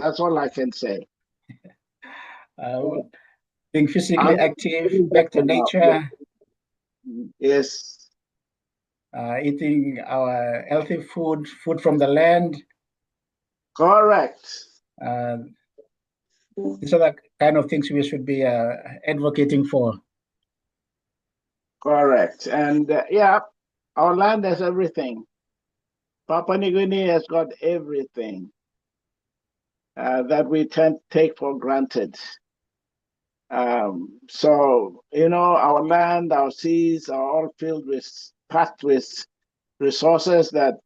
That's all I can say. Being physically active, back to nature. Yes. Eating our healthy food from the land. Correct. These are the kind of things we should be advocating for. Correct. And yeah, our land has everything. Papua New Guinea has got everything that we tend to take for granted. So, our land, our seas are all packed with resources that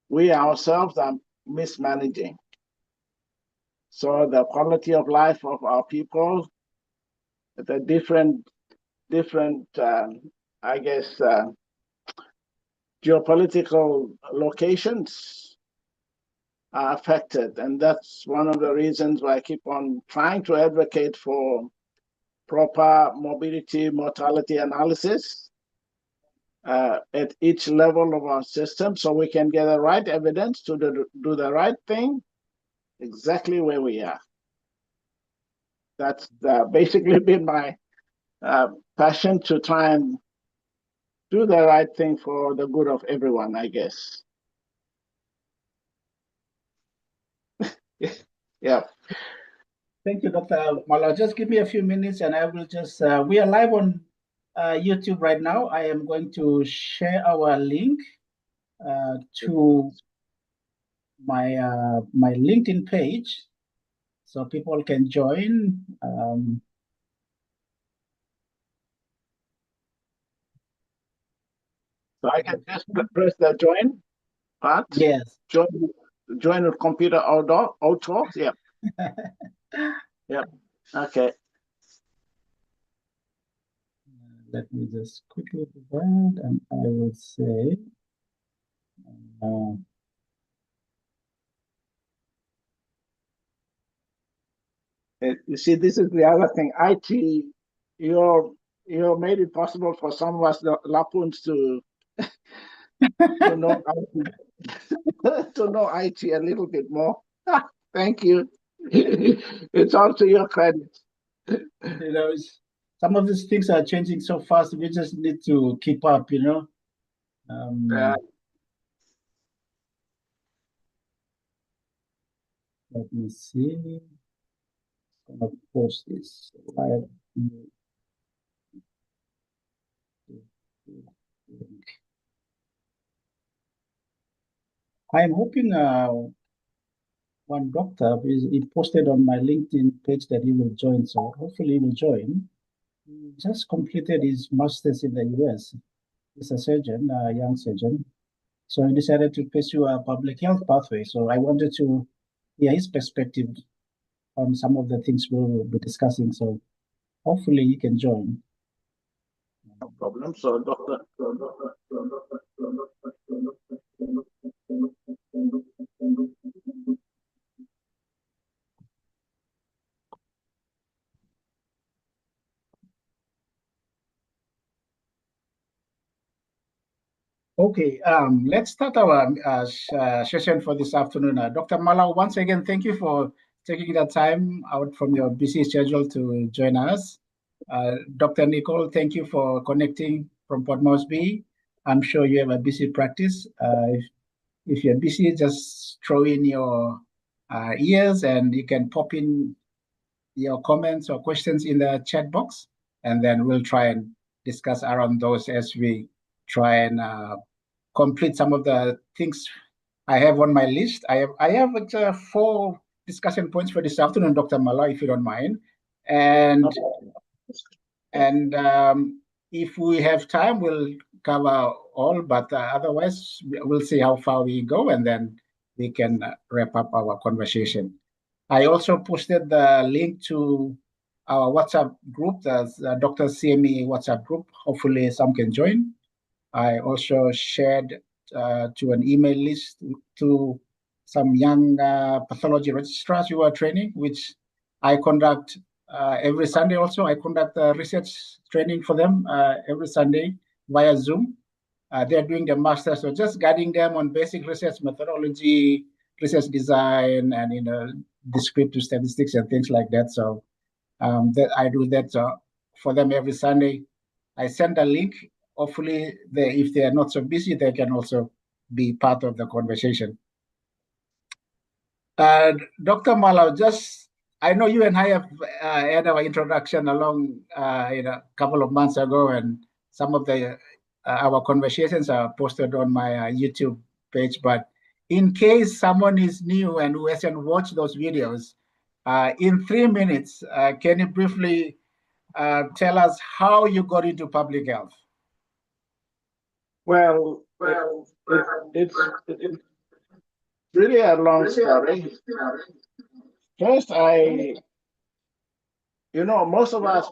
we ourselves are mismanaging. So the quality of life of our people, the different geopolitical locations are affected. And that's one of the reasons why I keep on trying to advocate for proper morbidity, mortality analysis at each level of our system, so we can get the right evidence to do the right thing exactly where we are. That's basically been my passion, to try and do the right thing for the good of everyone, I guess. Yeah. Thank you, Dr. Malau. Just give me a few minutes and I will just, we are live on YouTube right now. I am going to share our link to my my LinkedIn page so people can join. So I can just press the join part? Yes. Join with computer auto? Yeah. Yeah. Okay. Let me just quickly do that, and I will say, you see, this is the other thing. IT, you made it possible for some of us, the Lapuns, to know IT, to know IT a little bit more. Thank you. It's all to your credit. Some of these things are changing so fast. We just need to keep up, Let me see. I'm gonna post this live. I'm hoping one doctor he posted on my LinkedIn page that he will join, so hopefully he will join. He just completed his master's in the US. He's a surgeon, a young surgeon. So he decided to pursue a public health pathway. So I wanted to hear his perspective on some of the things we'll be discussing. So hopefully he can join. No problem. So, Doctor. Okay, let's start our session for this afternoon. Dr. Malau, once again, thank you for taking the time out from your busy schedule to join us. Dr. Nicole, thank you for connecting from Port Moresby. I'm sure you have a busy practice. If you're busy, just throw in your ears and you can pop in your comments or questions in the chat box, and then we'll try and discuss around those as we try and complete some of the things I have on my list. I have 4 discussion points for this afternoon, Dr. Malau, if you don't mind. And if we have time, we'll cover all, but otherwise we'll see how far we go, and then we can wrap up our conversation. I also posted the link to our WhatsApp group, the Dr. CME WhatsApp group. Hopefully some can join. I also shared to an email list to some young pathology registrars who are training, which I conduct every Sunday also. I conduct research training for them every Sunday via Zoom. They're doing the master, so just guiding them on basic research methodology, research design and descriptive statistics and things like that. So that I do that for them every Sunday. I send a link. Hopefully, if they are not so busy, they can also be part of the conversation. Dr. Malau, I know you and I have had our introduction along a couple of months ago, and some of our conversations are posted on my YouTube page. But in case someone is new and who hasn't watched those videos, in 3 minutes, can you briefly tell us how you got into public health? Well, it's really a long story. First, most of us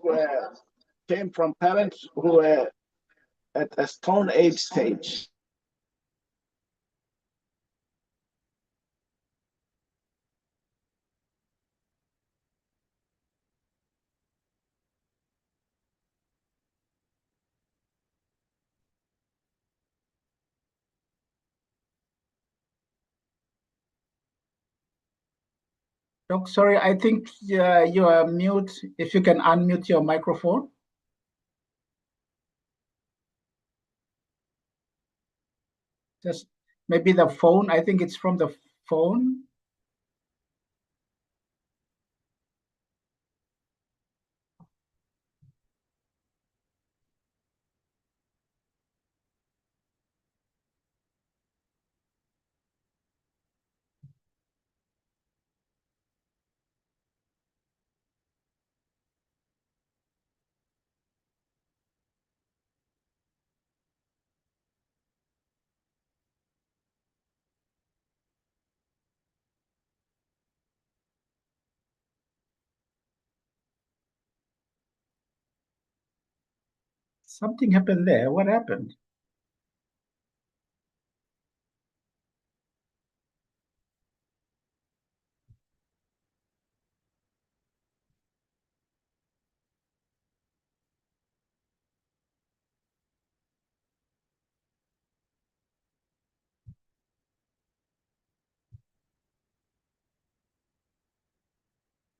came from parents who were at a Stone Age stage. Doc, sorry, I think you are mute. If you can unmute your microphone. Just maybe the phone. I think it's from the phone. Something happened there. What happened?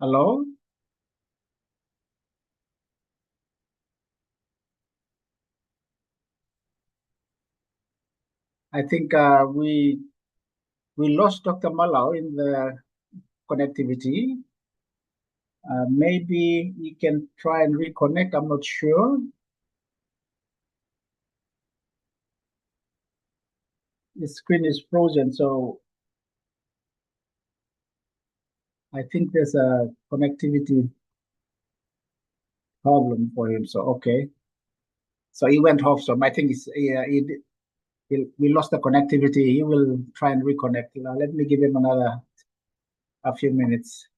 Hello? I think we lost Dr. Malau in the connectivity. Maybe we can try and reconnect. I'm not sure. The screen is frozen, so I think there's a connectivity problem for him. So okay, so he went off. So I think we lost the connectivity. He will try and reconnect. Let me give him a few minutes.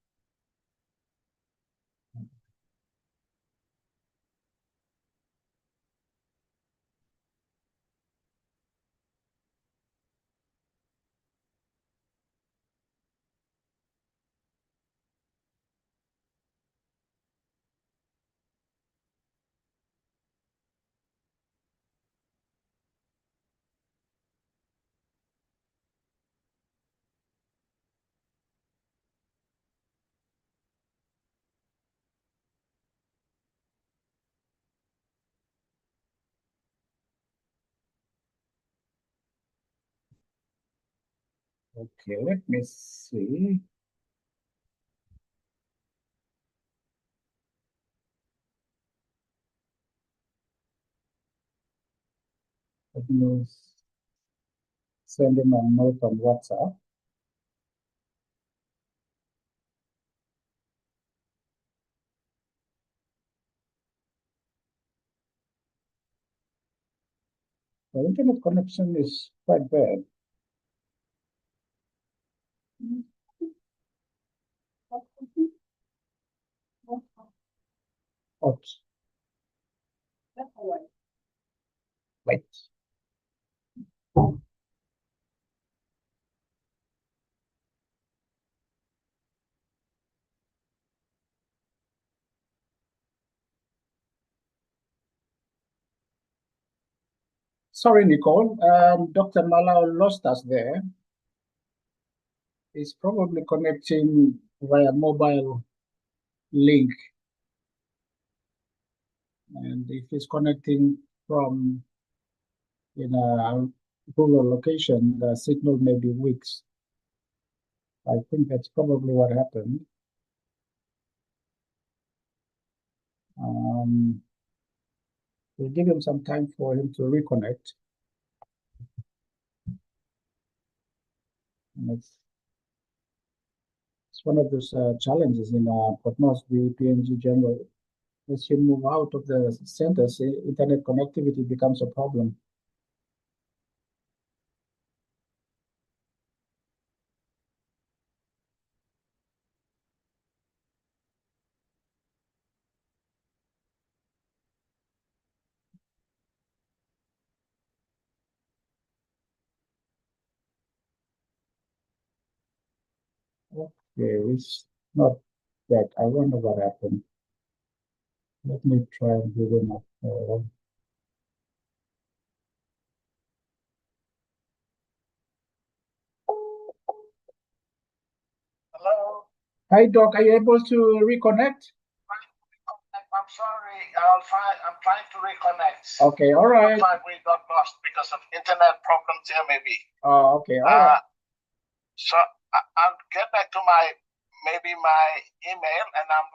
Okay, let me see. Let me send him a note on WhatsApp. The internet connection is quite bad. Oops. Wait. Sorry, Nicole. Dr. Malau lost us there. is probably connecting via mobile link. And if it's connecting from in a rural location, the signal may be weak. I think that's probably what happened. We'll give him some time for him to reconnect. And it's one of those challenges in Port Moresby PNG general. As you move out of the centers, internet connectivity becomes a problem. Okay, it's not that. I wonder what happened. Let me try and give him up. Hello? Hi, Doc. Are you able to reconnect? I'm sorry. I'm trying to reconnect. Okay, all right. Looks like we got lost because of internet problems here, maybe. Oh, okay, all right. So I'll get back to maybe my email, and I'll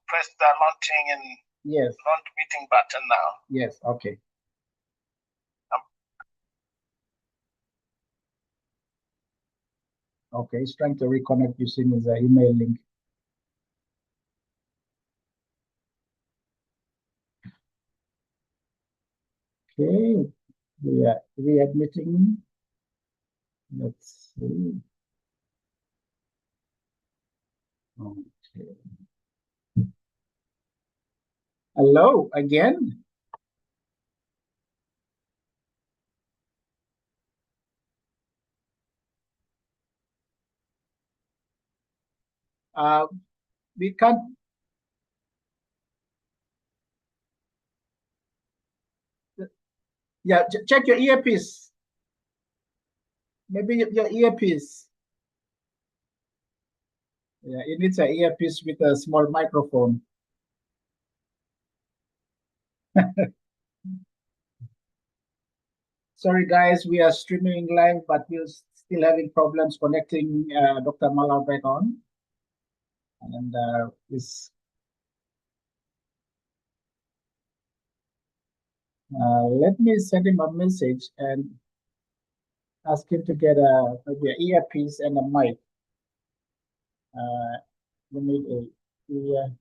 press the launching and Yes. launch meeting button now. Yes. Okay. Okay, he's trying to reconnect using his email link. Okay, we are readmitting. Let's see. Okay. Hello again. We can't. Yeah, check your earpiece. Maybe your earpiece. Yeah, it needs an earpiece with a small microphone. Sorry, guys, we are streaming live, but we're still having problems connecting Dr. Malau back on. And let me send him a message and ask him to get maybe an earpiece and a mic. We need a ear.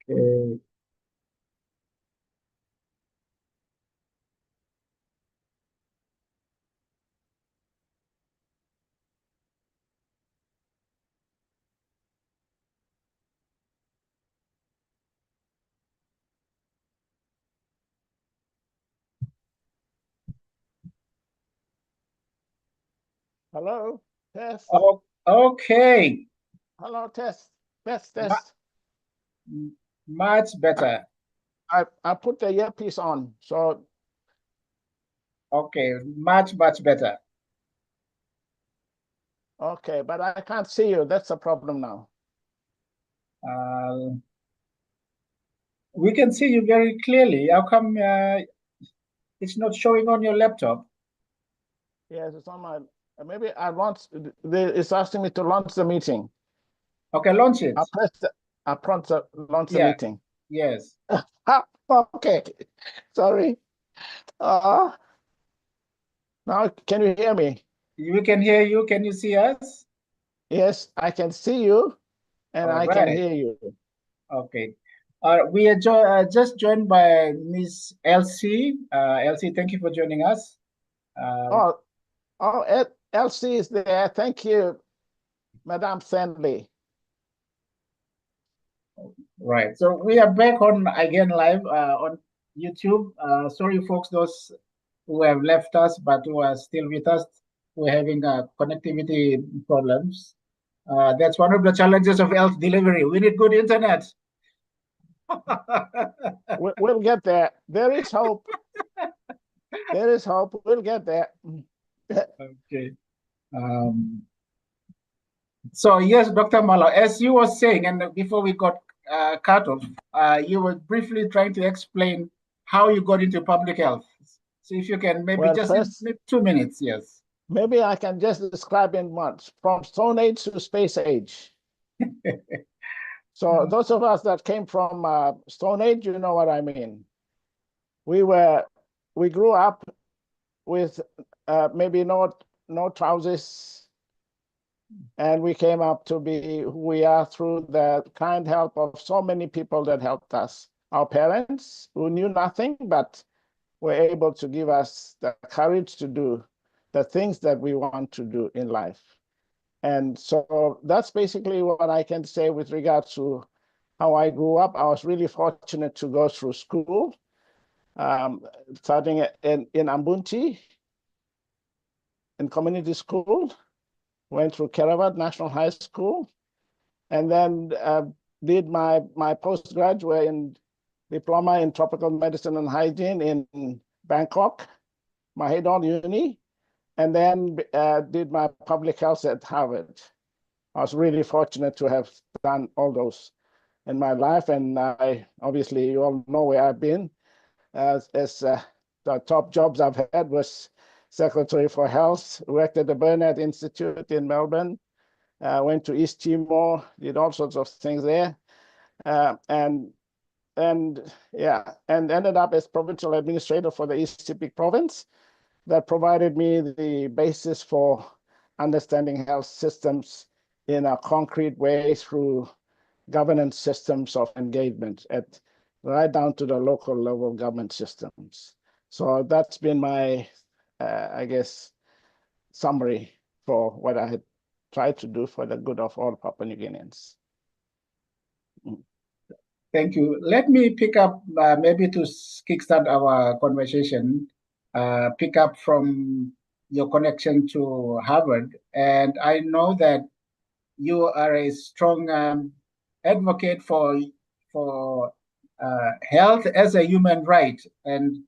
Okay. Hello, test. Oh, okay. Hello, test. Test. Much better. I put the earpiece on, so. Okay, much better. Okay, but I can't see you. That's the problem now. We can see you very clearly. How come it's not showing on your laptop? Yes, it's on my. Maybe I launch. It's asking me to launch the meeting. Okay, launch it. I prompt to launch the meeting. Yes. Okay. Sorry. Now, can you hear me? We can hear you. Can you see us? Yes, I can see you, and I can hear you. Okay. We are just joined by Miss Elsie. Elsie, thank you for joining us. Elsie is there. Thank you, Madame Sandley. Right. So we are back on again live on YouTube. Sorry, folks, those who have left us but who are still with us. we're having connectivity problems. That's one of the challenges of health delivery. We need good internet. We'll get there. There is hope. There is hope. We'll get there. Okay. So yes, Dr. Malau, as you were saying, and before we got cut off, you were briefly trying to explain how you got into public health. So if you can maybe Well, just first, maybe 2 minutes, yes. maybe I can just describe in once, from Stone Age to Space Age. So those of us that came from Stone Age, you know what I mean. We grew up with maybe no trousers, and we came up to be who we are through the kind help of so many people that helped us. Our parents, who knew nothing, but were able to give us the courage to do the things that we want to do in life. And so that's basically what I can say with regard to how I grew up. I was really fortunate to go through school, starting in Ambunti, in community school, went through Kerawat National High School, and then did my postgraduate in diploma in tropical medicine and hygiene in Bangkok, Mahidol Uni, and then did my public health at Harvard. I was really fortunate to have done all those in my life, and I obviously you all know where I've been. The top jobs I've had was Secretary for Health, worked at the Burnett Institute in Melbourne, went to East Timor, did all sorts of things there, and ended up as provincial administrator for the East Pacific Province. That provided me the basis for understanding health systems in a concrete way through governance systems of engagement right down to the local level government systems. So that's been my, I guess, summary for what I had tried to do for the good of all Papua New Guineans. Thank you. Let me pick up, maybe to kickstart our conversation, pick up from your connection to Harvard. And I know that you are a strong advocate for health as a human right. And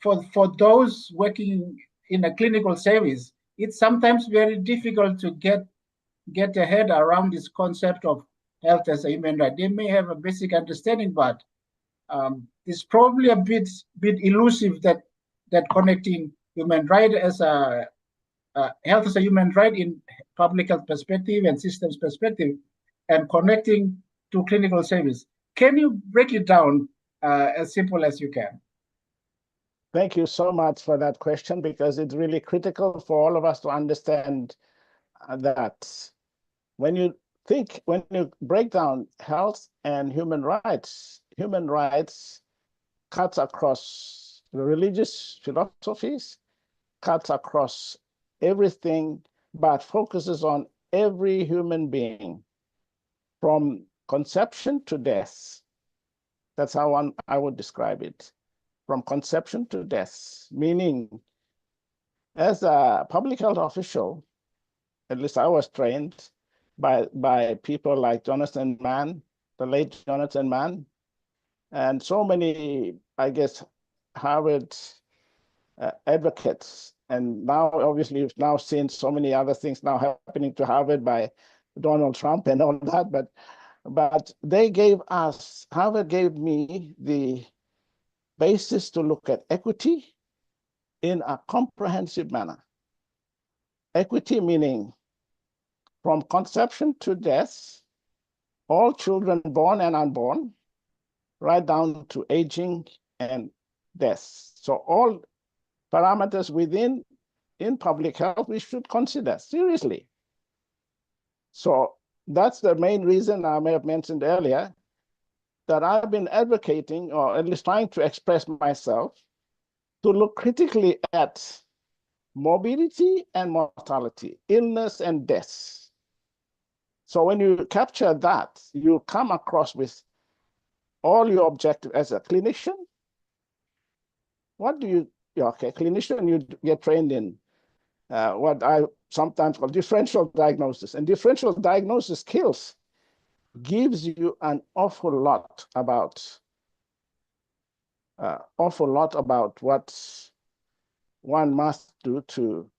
for those working in a clinical service, it's sometimes very difficult to get a head around this concept of health as a human right. They may have a basic understanding, but it's probably a bit elusive that connecting human right as a health as a human right in public health perspective and systems perspective, and connecting to clinical service. Can you break it down as simple as you can? Thank you so much for that question, because it's really critical for all of us to understand that when you break down health and human rights cuts across the religious philosophies, cuts across everything, but focuses on every human being from conception to death. That's how I would describe it. From conception to death, meaning as a public health official, at least I was trained by people like Jonathan Mann, the late Jonathan Mann, and so many, I guess, Harvard advocates. And now, obviously, you've now seen so many other things now happening to Harvard by Donald Trump and all that. But Harvard gave me the basis to look at equity in a comprehensive manner. Equity meaning from conception to death, all children born and unborn, right down to aging and death. So all parameters in public health we should consider seriously. So that's the main reason I may have mentioned earlier that I've been advocating, or at least trying to express myself, to look critically at morbidity and mortality, illness and death. So when you capture that, you come across with all your objective as a clinician. What do you, okay, clinician, you get trained in what I sometimes call differential diagnosis. And differential diagnosis skills gives you an awful lot about what one must do to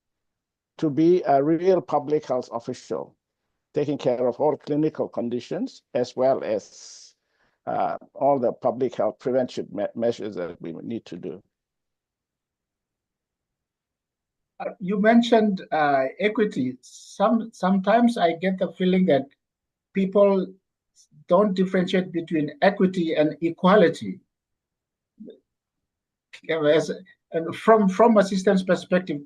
be a real public health official, taking care of all clinical conditions as well as all the public health prevention measures that we need to do. You mentioned equity. Sometimes I get the feeling that people don't differentiate between equity and equality. And from a systems perspective,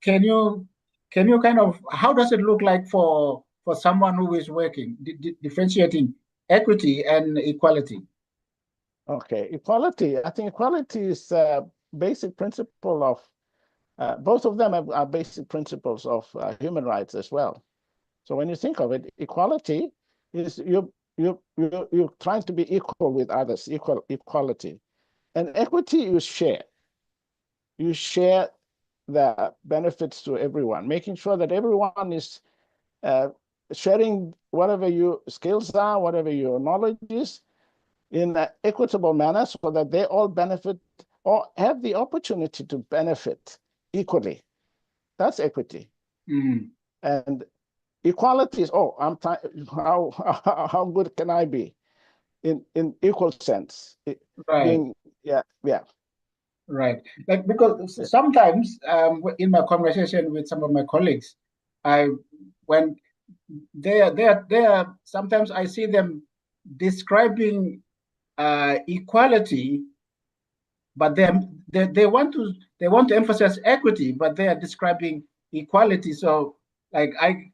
can you kind of, how does it look like for someone who is working, differentiating equity and equality? Okay, equality. I think equality is a basic principle of both of them are basic principles of human rights as well. So when you think of it, equality is you're trying to be equal with others, equality. And equity, you share the benefits to everyone, making sure that everyone is sharing whatever your skills are, whatever your knowledge is, in an equitable manner, so that they all benefit or have the opportunity to benefit equally. That's equity. And equality is, how good can I be in equal sense? Right. Yeah. Right. Like, because sometimes in my conversation with some of my colleagues, when they are sometimes I see them describing equality, but they want to emphasize equity, but they are describing equality. So like I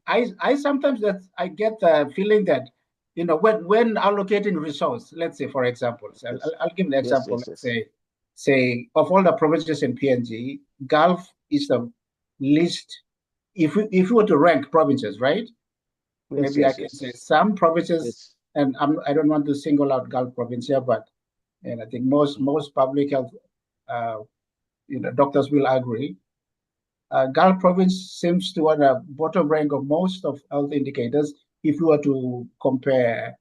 sometimes I get the feeling that, you know, when allocating resource, let's say for example, so Yes. I'll give an example. Yes. Let's say of all the provinces in PNG, Gulf is the least. If we were to rank provinces, right? Maybe I can say some provinces, and I don't want to single out Gulf province here, but and I think most public health doctors will agree. Gulf province seems to have a bottom rank of most of health indicators if you were to compare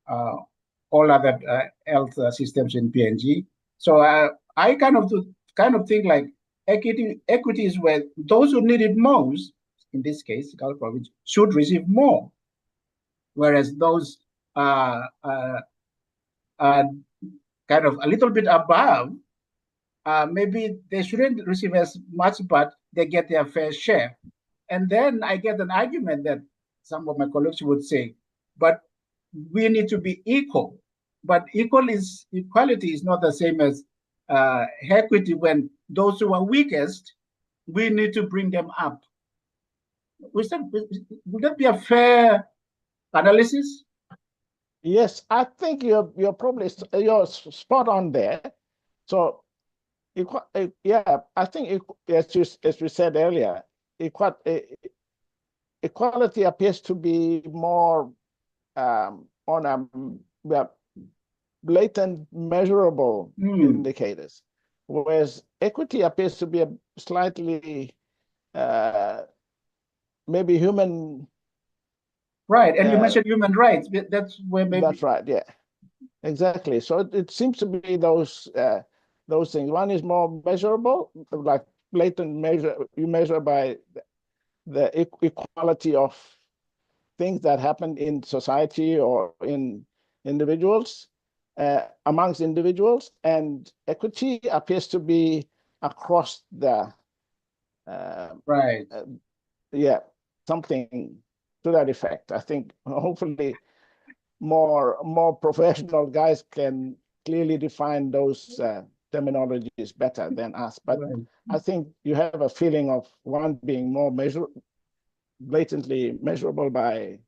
all other health systems in PNG. So I kind of think like equity is where those who need it most, in this case, Gulf province, should receive more, whereas those kind of a little bit above, maybe they shouldn't receive as much, but they get their fair share. And then I get an argument that some of my colleagues would say, but we need to be equal. But equality is not the same as equity. When those who are weakest, we need to bring them up. Would that be a fair analysis? Yes, I think you're probably spot on there. So yeah, I think as we said earlier, equality appears to be more on a blatant, measurable indicators, whereas equity appears to be a slightly maybe human. Right, and you mentioned human rights. That's where maybe. That's right. Yeah, exactly. So it seems to be those things. One is more measurable, like blatant measure. You measure by the equality of things that happen in society or in individuals, amongst individuals, and equity appears to be across the right. Yeah, something to that effect. I think hopefully more professional guys can clearly define those terminologies better than us. But right. I think you have a feeling of one being more blatantly measurable by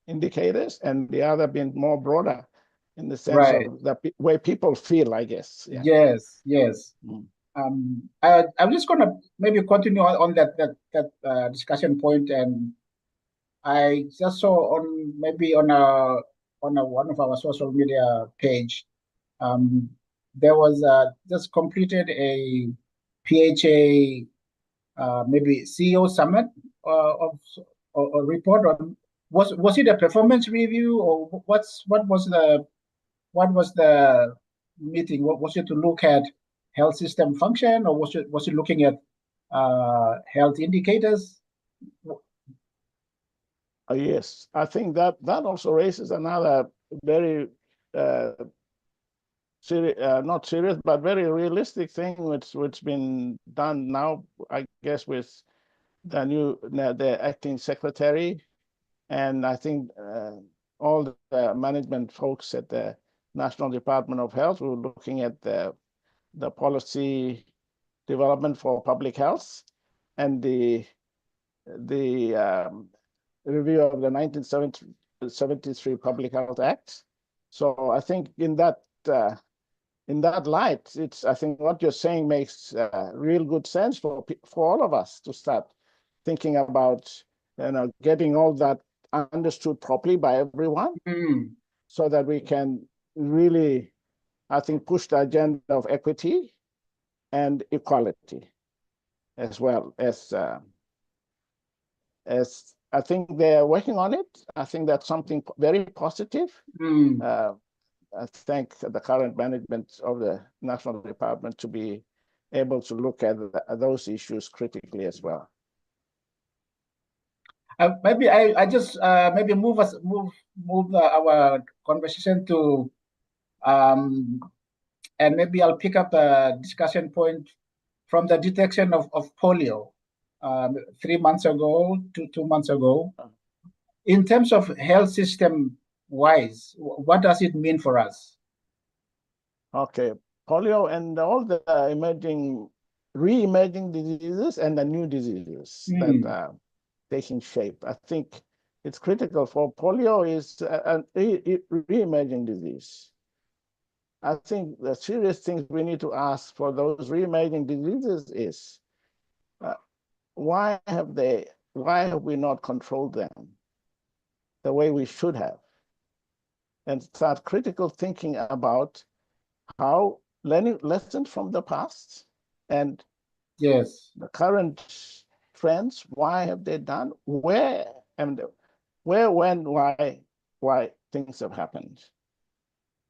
indicators, and the other being more broader in the sense right. of the way people feel, I guess. Yeah. Yes. I'm just going to maybe continue on that discussion point, and I just saw on one of our social media page, there was just completed a PHA maybe CEO summit of or report on, was it a performance review, or what was the meeting? What was it to look at health system function, or was it looking at health indicators? Yes, I think that also raises another very not serious, but very realistic thing, which been done now, I guess, with the acting secretary, and I think all the management folks at the National Department of Health were looking at the policy development for public health and the review of the 1973 Public Health Act. So I think in that light, I think what you're saying makes real good sense for all of us to start thinking about, getting all that understood properly by everyone, so that we can really, I think, push the agenda of equity and equality, as well as I think they're working on it. I think that's something very positive. I thank the current management of the National Department to be able to look at those issues critically as well. Maybe I just maybe move our conversation to and maybe I'll pick up a discussion point from the detection of polio 3 months ago, 2 months ago. In terms of health system wise, what does it mean for us? Okay, polio and all the re-emerging diseases and the new diseases that are taking shape. I think it's critical. For polio is a re-emerging disease. I think the serious things we need to ask for those re-emerging diseases is why have we not controlled them the way we should have, and start critical thinking about how learning lessons from the past and the current trends. Why have they done? Where, when, why things have happened,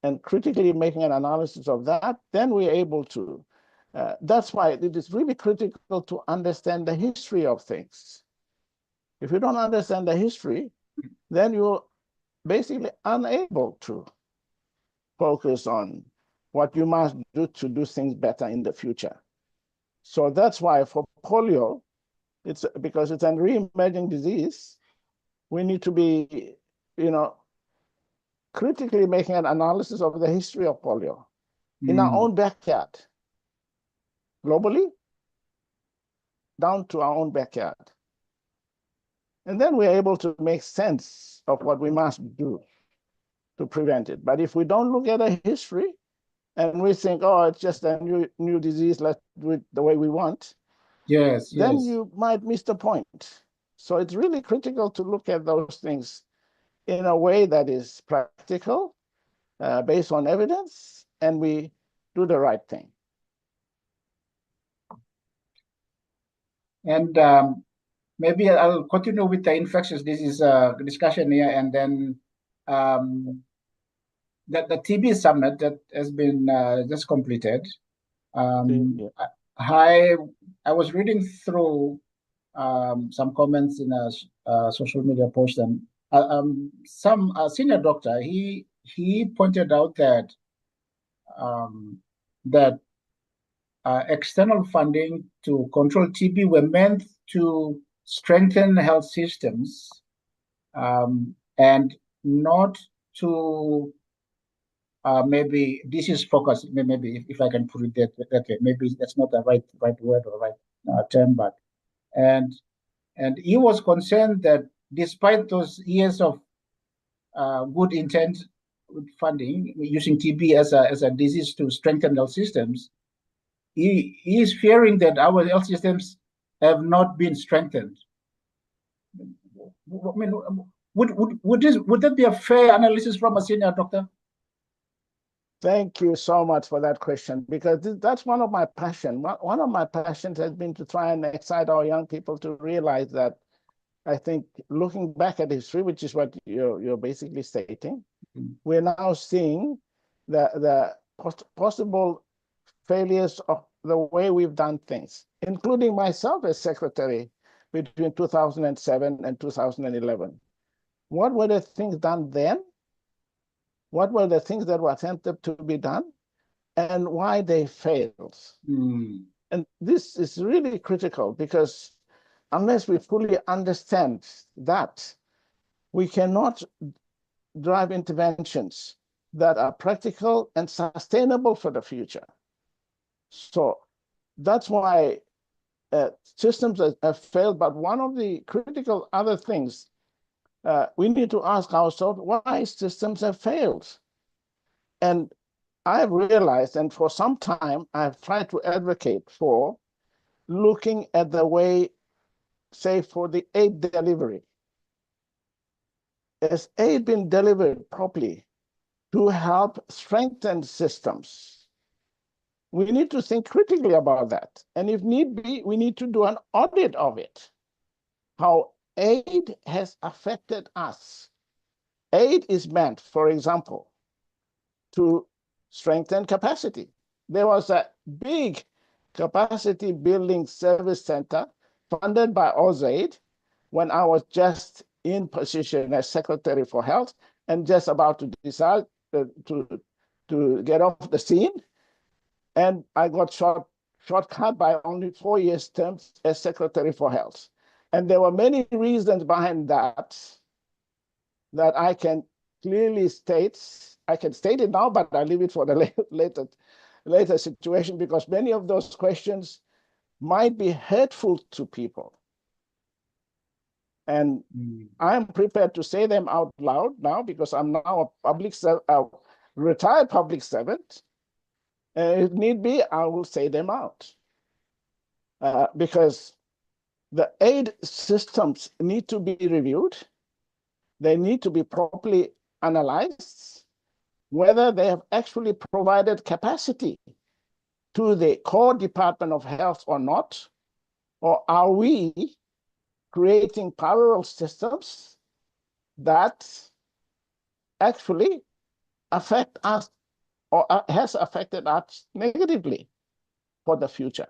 and critically making an analysis of that. Then we're able to. That's why it is really critical to understand the history of things. If you don't understand the history, then you're basically unable to focus on what you must do to do things better in the future. So that's why for polio, because it's a re-emerging disease, we need to be, critically making an analysis of the history of polio in our own backyard, globally, down to our own backyard. And then we're able to make sense of what we must do to prevent it. But if we don't look at a history and we think, oh, it's just a new disease, let's do it the way we want, then you might miss the point. So it's really critical to look at those things in a way that is practical, based on evidence, and we do the right thing. And maybe I'll continue with the infectious disease discussion here, and then the TB summit that has been just completed. I was reading through some comments in a social media post, and some senior doctor, he pointed out that external funding to control TB were meant to strengthen health systems, and not to maybe disease focus. Maybe if I can put it that way, maybe that's not the right word or right term, but and he was concerned that despite those years of good intent with funding, using TB as a disease to strengthen health systems, he is fearing that our health systems have not been strengthened. I mean, would that be a fair analysis from a senior doctor? Thank you so much for that question, because that's one of my passions. One of my passions has been to try and excite our young people to realize that, I think, looking back at history, which is what you're basically stating, we're now seeing the possible failures of the way we've done things, including myself as secretary between 2007 and 2011. What were the things done then? What were the things that were attempted to be done, and why they failed? And this is really critical, because unless we fully understand that, we cannot drive interventions that are practical and sustainable for the future. So that's why systems have failed. But one of the critical other things we need to ask ourselves, why systems have failed. And I've realized, and for some time, I've tried to advocate for looking at the way, say, for the aid delivery. Has aid been delivered properly to help strengthen systems? We need to think critically about that. And if need be, we need to do an audit of it, how aid has affected us. Aid is meant, for example, to strengthen capacity. There was a big capacity building service center funded by AusAid when I was just in position as Secretary for Health and just about to decide to get off the scene. And I got shortcut by only 4 years term as Secretary for Health. And there were many reasons behind that I can clearly state. I can state it now, but I leave it for the later situation, because many of those questions might be hurtful to people. And I'm prepared to say them out loud now, because I'm now a retired public servant. If need be, I will say them out. Because the aid systems need to be reviewed. They need to be properly analyzed, whether they have actually provided capacity to the core Department of Health or not, or are we creating parallel systems that actually affect us or has affected us negatively for the future.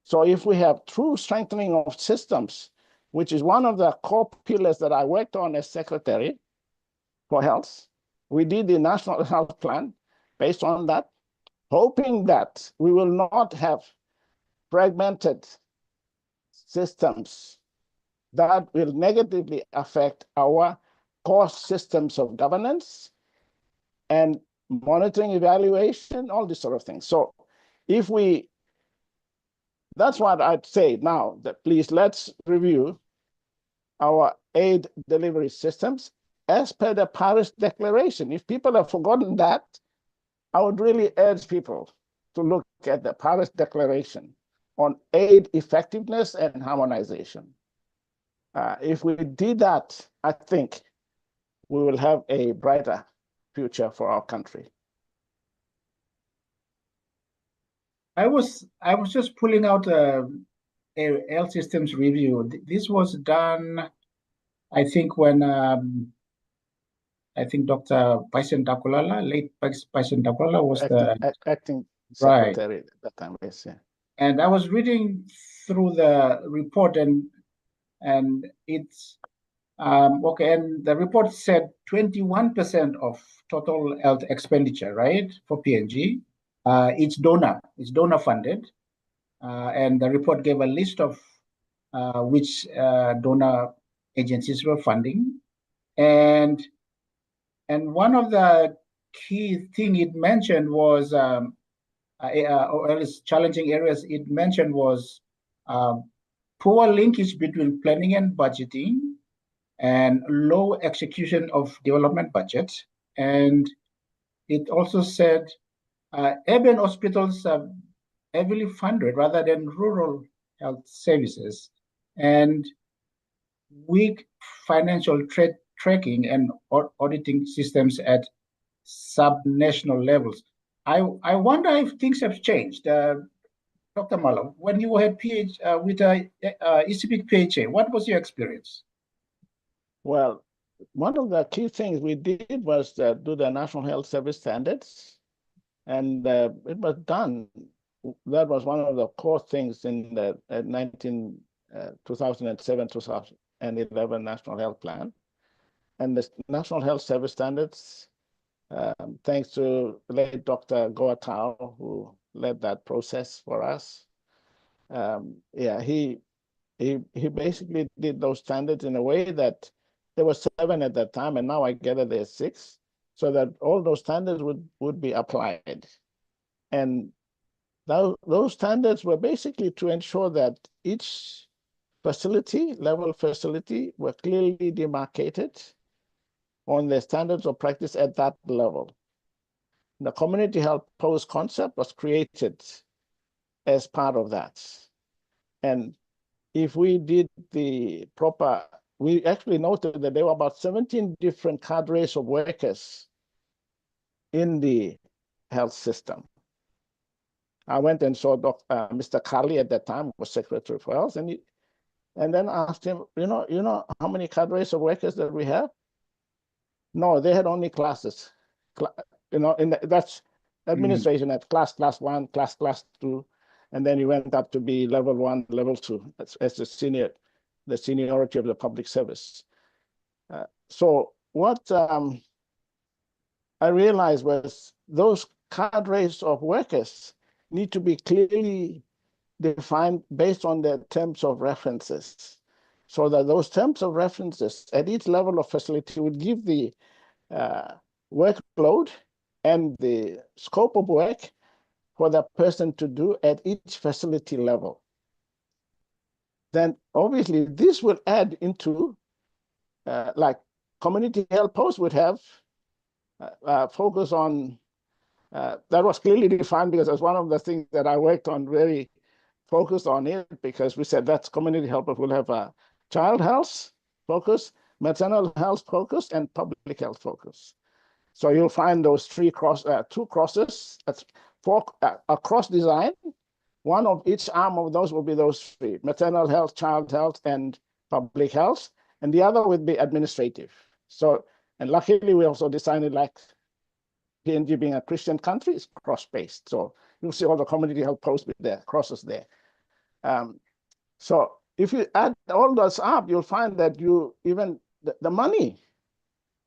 So if we have true strengthening of systems, which is one of the core pillars that I worked on as Secretary for Health, we did the National Health Plan based on that, hoping that we will not have fragmented systems that will negatively affect our core systems of governance and monitoring, evaluation, all these sort of things. So that's what I'd say now, that please let's review our aid delivery systems as per the Paris Declaration. If people have forgotten that, I would really urge people to look at the Paris Declaration on aid effectiveness and harmonization. If we did that, I think we will have a brighter future for our country. I was just pulling out a health systems review. This was done, I think, when I think Dr. Paisen Dakulala, late Paisen Dakulala, was acting secretary at that time. Yes, yeah. And I was reading through the report, and it's okay. And the report said 21% of total health expenditure, right, for PNG. It's donor funded, and the report gave a list of which donor agencies were funding, and one of the key thing it mentioned was, or at least challenging areas it mentioned was poor linkage between planning and budgeting, and low execution of development budget, and it also said urban hospitals are heavily funded rather than rural health services, and weak financial tracking and auditing systems at sub-national levels. I wonder if things have changed. Dr. Malau, when you had with ECP PHA, what was your experience? Well, one of the key things we did was do the National Health Service standards, and it was done. That was one of the core things in the 2007, 2011 National Health Plan. And the National Health Service standards, thanks to late Dr. Goa Tao, who led that process for us. He basically did those standards in a way that there were 7 at that time, and now I gather there's 6, so that all those standards would be applied. And those standards were basically to ensure that each level facility were clearly demarcated on the standards of practice at that level. The community health post concept was created as part of that. And if we did the proper, we actually noted that there were about 17 different cadres of workers in the health system. I went and saw Mr. Carley at that time, was Secretary for Health, and then asked him, you know how many cadres of workers that we have? No, they had only classes. That's administration at class 1, class 2, and then you went up to be level 1, level 2 as the seniority of the public service. So what I realized was those cadres of workers need to be clearly defined based on their terms of references, so that those terms of references at each level of facility would give the workload and the scope of work for that person to do at each facility level. Then obviously this will add into like community health posts would have focus on that was clearly defined, because that's one of the things that I worked on, very focused on it, because we said that's community health will have a child health focus, maternal health focus, and public health focus. So you'll find those 2 crosses, that's 4 a cross design. One of each arm of those will be those 3: maternal health, child health, and public health, and the other would be administrative. So, and luckily we also designed it like PNG being a Christian country, is cross-based. So you'll see all the community health posts with their crosses there. So if you add all those up, you'll find that even the money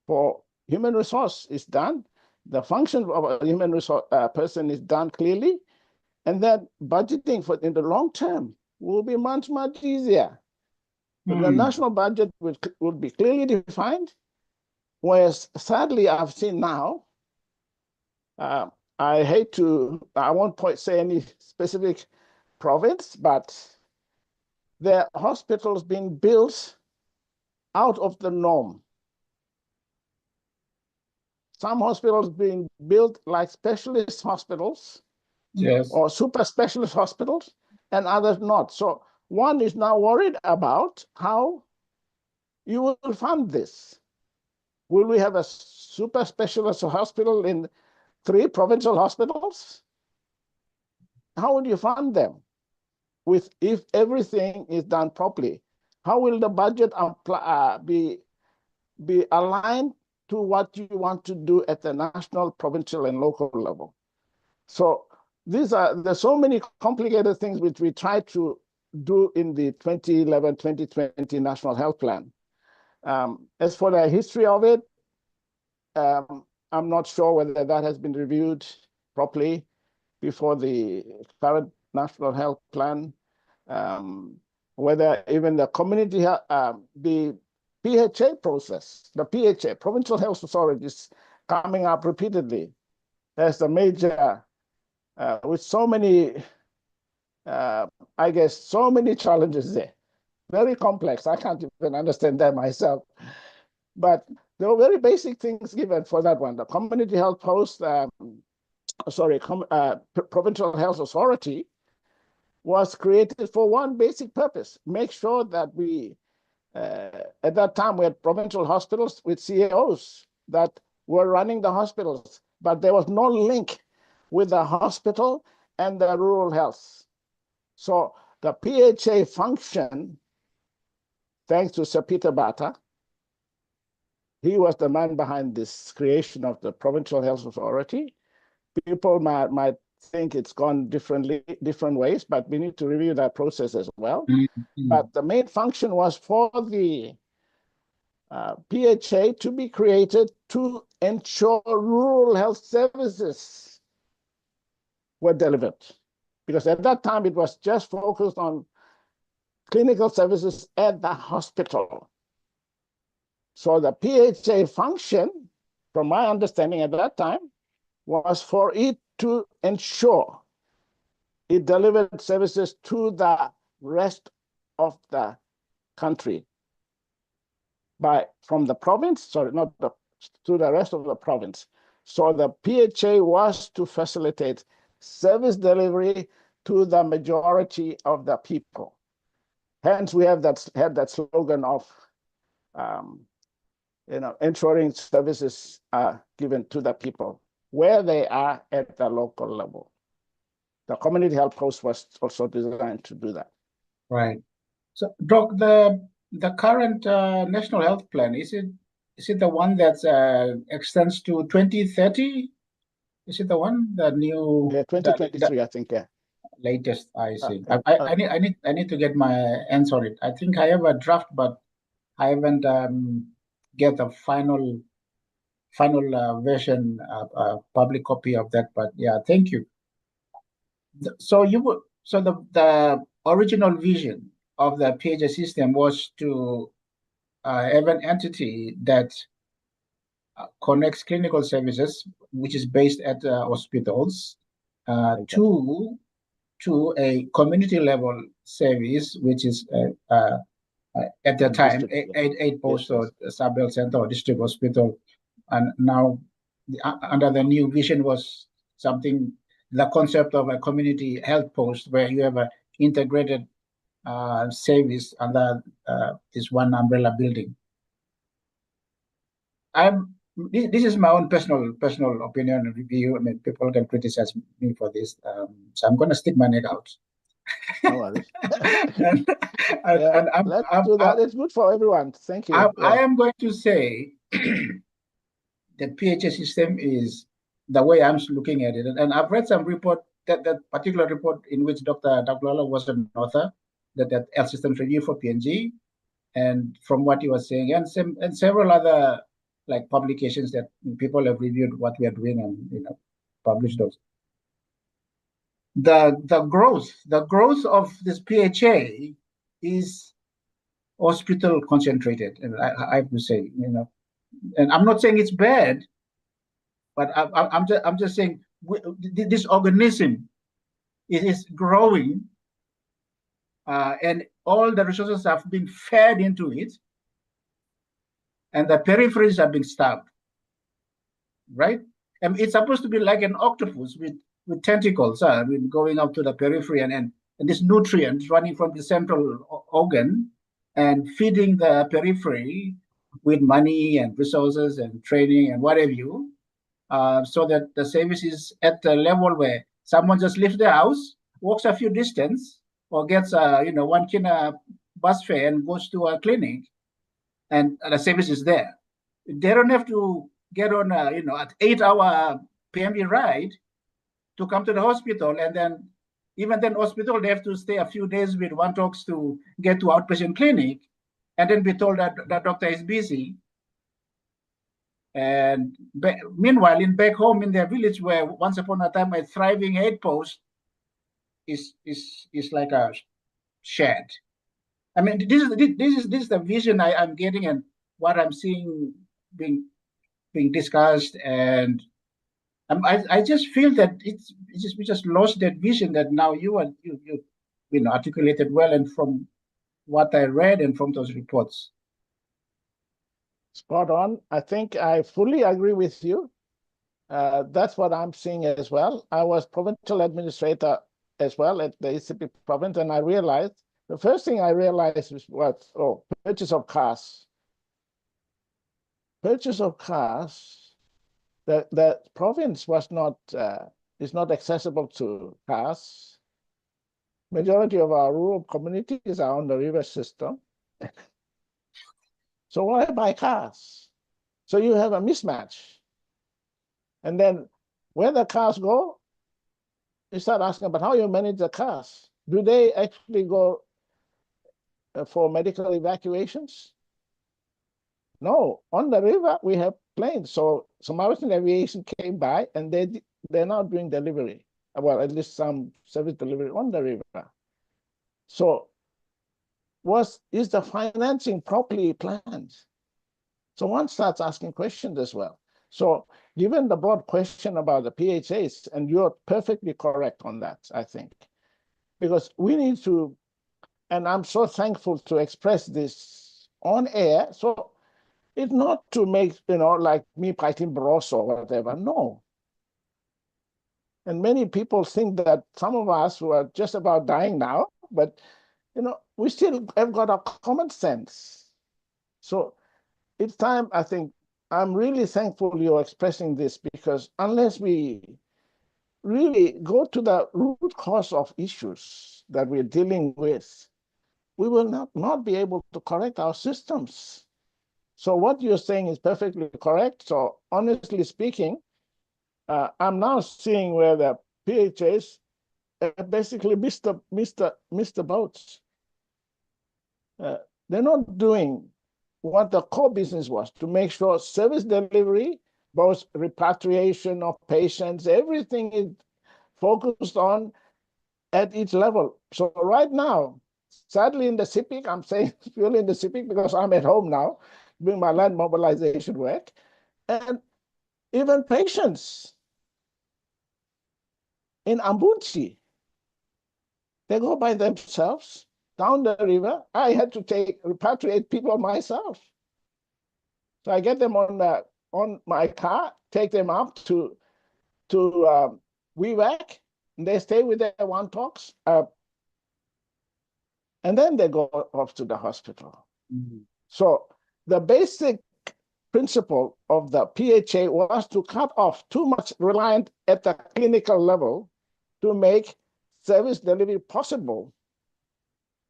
for human resource is done. The function of a human resource person is done clearly. And then budgeting for in the long term will be much, much easier. The national budget would be clearly defined. Whereas sadly, I've seen now, I won't say any specific province, but there are hospitals being built out of the norm. Some hospitals being built like specialist hospitals, yes, or super specialist hospitals, and others not. So one is now worried about how you will fund this. Will we have a super specialist hospital in 3 provincial hospitals? How would you fund them? If everything is done properly, how will the budget be aligned to what you want to do at the national, provincial, and local level? So there's so many complicated things which we try to do in the 2011-2020 National Health Plan. As for the history of it, I'm not sure whether that has been reviewed properly before the current National Health Plan, whether even the community, the PHA process, the PHA, Provincial Health Authorities, coming up repeatedly as a major, with so many, I guess, so many challenges there. Very complex. I can't even understand that myself. But there were very basic things given for that one. The community health post, Provincial Health Authority was created for one basic purpose: make sure that we, at that time, we had provincial hospitals with CAOs that were running the hospitals, but there was no link with the hospital and the rural health. So the PHA function, thanks to Sir Peter Bata, he was the man behind this creation of the Provincial Health Authority. People might think it's gone different ways, but we need to review that process as well. Mm-hmm. But the main function was for the PHA to be created to ensure rural health services were delivered. Because at that time, it was just focused on clinical services at the hospital. So the PHA function, from my understanding at that time, was for it to ensure it delivered services to the rest of the country from the province, sorry, not to the rest of the province. So the PHA was to facilitate service delivery to the majority of the people. Hence, we had that slogan of ensuring services are given to the people where they are at the local level. The community health post was also designed to do that. Right. So, Doc, the current national health plan, is it the one that extends to 2030? Is it the one, the new? Yeah, 2023, I think. Yeah. Latest, I see. Okay. I need to get my hands on it. I think I have a draft, but I haven't get a final version, public copy of that. But yeah, thank you. So the original vision of the PHA system was to have an entity that connects clinical services, which is based at hospitals, to a community level service, which is at the time eight post or sub-health center or district hospital, and now under the new vision was something, the concept of a community health post where you have an integrated service under this one umbrella building. This is my own personal opinion and review. I mean, people can criticize me for this, so I'm going to stick my neck out. No worries. Let's do that. It's good for everyone. Thank you. I am going to say the PHA system is the way I'm looking at it, and I've read some report, that particular report in which Dr. Malau was an author, that health systems review for PNG, and from what he was saying, and several other like publications that people have reviewed what we are doing and published those. The growth of this PHA is hospital concentrated, and I have to say, and I'm not saying it's bad, but I'm just saying this organism is growing, and all the resources have been fed into it, and the peripheries are being starved, right? And it's supposed to be like an octopus with tentacles, going up to the periphery, and this nutrients running from the central organ and feeding the periphery with money and resources and training and whatever so that the service is at the level where someone just leaves their house, walks a few distance, or gets a 1 kina bus fare and goes to a clinic, and the service is there. They don't have to get on a an 8-hour PMV ride to come to the hospital, and then even then hospital they have to stay a few days with one talks to get to outpatient clinic, and then be told that the doctor is busy. And meanwhile, back home in their village, where once upon a time a thriving aid post is like a shed. I mean, this is the vision I'm getting, and what I'm seeing being discussed, and I just feel that we just lost that vision that now you articulated well, and from what I read and from those reports. Spot on. I think I fully agree with you. That's what I'm seeing as well. I was provincial administrator as well at the ECP province, and I realized, the first thing I realized was purchase of cars. Purchase of cars the province was not is not accessible to cars. Majority of our rural communities are on the river system. So why buy cars? So you have a mismatch. And then where the cars go, you start asking about how you manage the cars. Do they actually go for medical evacuations? No, on the river we have planes. So Samaritan Aviation came by and they're now doing delivery. Well, at least some service delivery on the river. So is the financing properly planned? So one starts asking questions as well. So given the broad question about the PHAs, and you're perfectly correct on that, I think, because we need to, and I'm so thankful to express this on air. So it's not to make, like me fighting Barroso or whatever, no. And many people think that some of us who are just about dying now, but we still have got a common sense. So it's time, I think, I'm really thankful you're expressing this, because unless we really go to the root cause of issues that we're dealing with, we will not be able to correct our systems. So what you're saying is perfectly correct. So honestly speaking, I'm now seeing where the PHAs basically missed the boats. They're not doing what the core business was, to make sure service delivery, both repatriation of patients, everything is focused on at each level. So right now, sadly in the CIPIC, I'm saying purely in the CIPIC because I'm at home now doing my land mobilization work, and even patients in Ambunchi, they go by themselves down the river. I had to repatriate people myself. So I get them on my car, take them up to WeWac, and they stay with their one talks, and then they go off to the hospital. Mm-hmm. So the basic principle of the PHA was to cut off too much reliance at the clinical level to make service delivery possible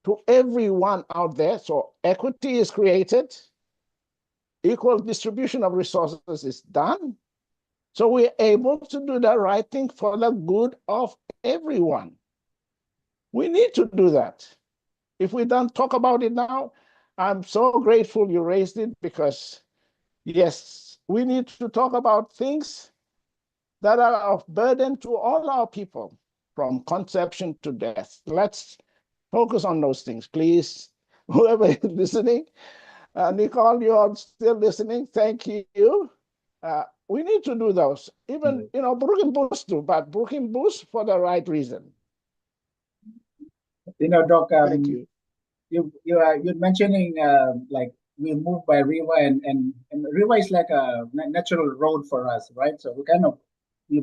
to everyone out there. So equity is created, equal distribution of resources is done. So we're able to do the right thing for the good of everyone. We need to do that. If we don't talk about it now, I'm so grateful you raised it, because yes, we need to talk about things that are of burden to all our people, from conception to death. Let's focus on those things, please. Whoever is listening, Nicole, you are still listening. Thank you. We need to do those. Even, Brooklyn Boost too, but Brooklyn Boost for the right reason. Doc, thank you. You're mentioning like we move by river, and river is like a natural road for us, right? So we kind of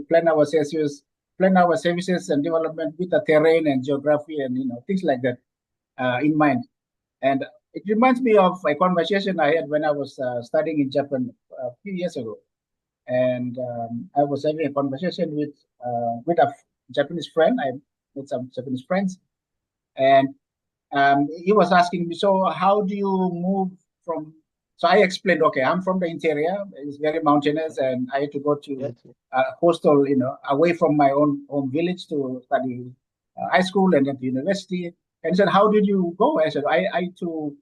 plan our services and development with the terrain and geography and things like that in mind. And it reminds me of a conversation I had when I was studying in Japan a few years ago, and I was having a conversation with a Japanese friend. I met some Japanese friends, and he was asking me, so how do you move from? So I explained, okay, I'm from the interior. It's very mountainous, and I had to go to a hostel, away from my own home village to study high school and then to university. And he said, how did you go? I said, I took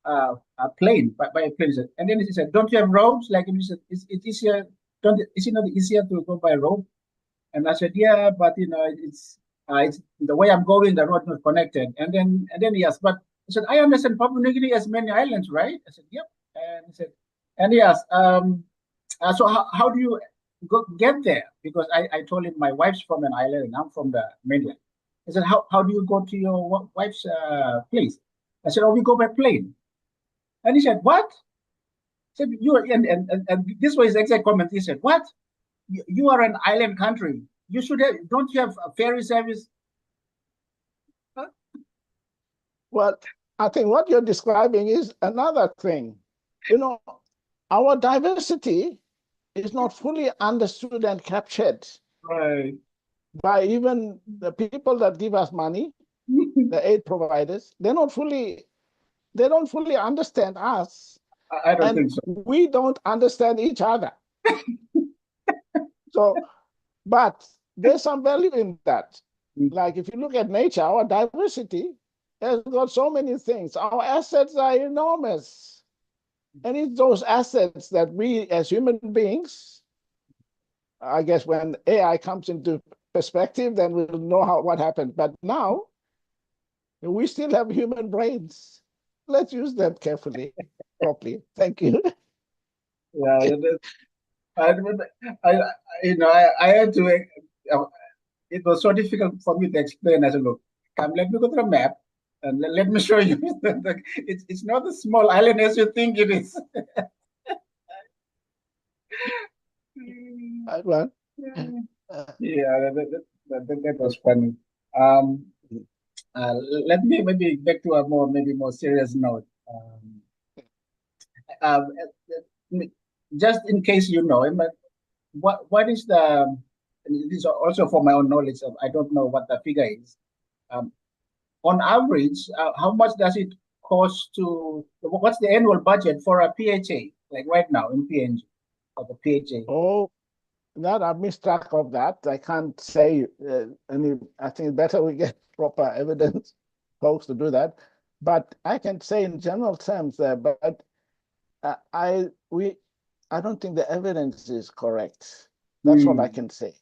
a plane, by a plane. And then he said, don't you have roads? Like he said, it's easier. Is it not easier to go by road? And I said, yeah, but it's the way I'm going, the road not connected. And then he asked, but I said, I understand Papua New Guinea has many islands, right? I said, yep. And he said, and he asked, so how do you get there? Because I told him my wife's from an island and I'm from the mainland. I said, how do you go to your wife's place? I said, oh, we go by plane. And he said, what? I said, and this was his exact comment. He said, what? You are an island country. You should have, don't you have a ferry service? Huh? Well, I think what you're describing is another thing. Our diversity is not fully understood and captured Right. by even the people that give us money, the aid providers. They don't fully understand us, I don't and think so. we don't understand each other. So, but there's some value in that. Like if you look at nature, our diversity has got so many things. Our assets are enormous. And it's those assets that we as human beings, I guess when AI comes into perspective, then we'll know what happened. But now we still have human brains. Let's use them carefully, properly. Thank you. Yeah, I, I, I had to. It was so difficult for me to explain. I said, "Look, come, let me go to the map, and let me show you. It's not a small island as you think it is." Right, well, Yeah, that was funny. Um, Let me maybe back to a maybe more serious note. Um, just in case you know, what is the? And this is also for my own knowledge. I don't know what the figure is. Um, on average, how much does it cost to? What's the annual budget for a PHA like right now in PNG of a PHA? oh, that I missed track of that. I can't say any. I think it's better we get proper evidence, folks, to do that. But I can say in general terms, but I don't think the evidence is correct. That's all I can say.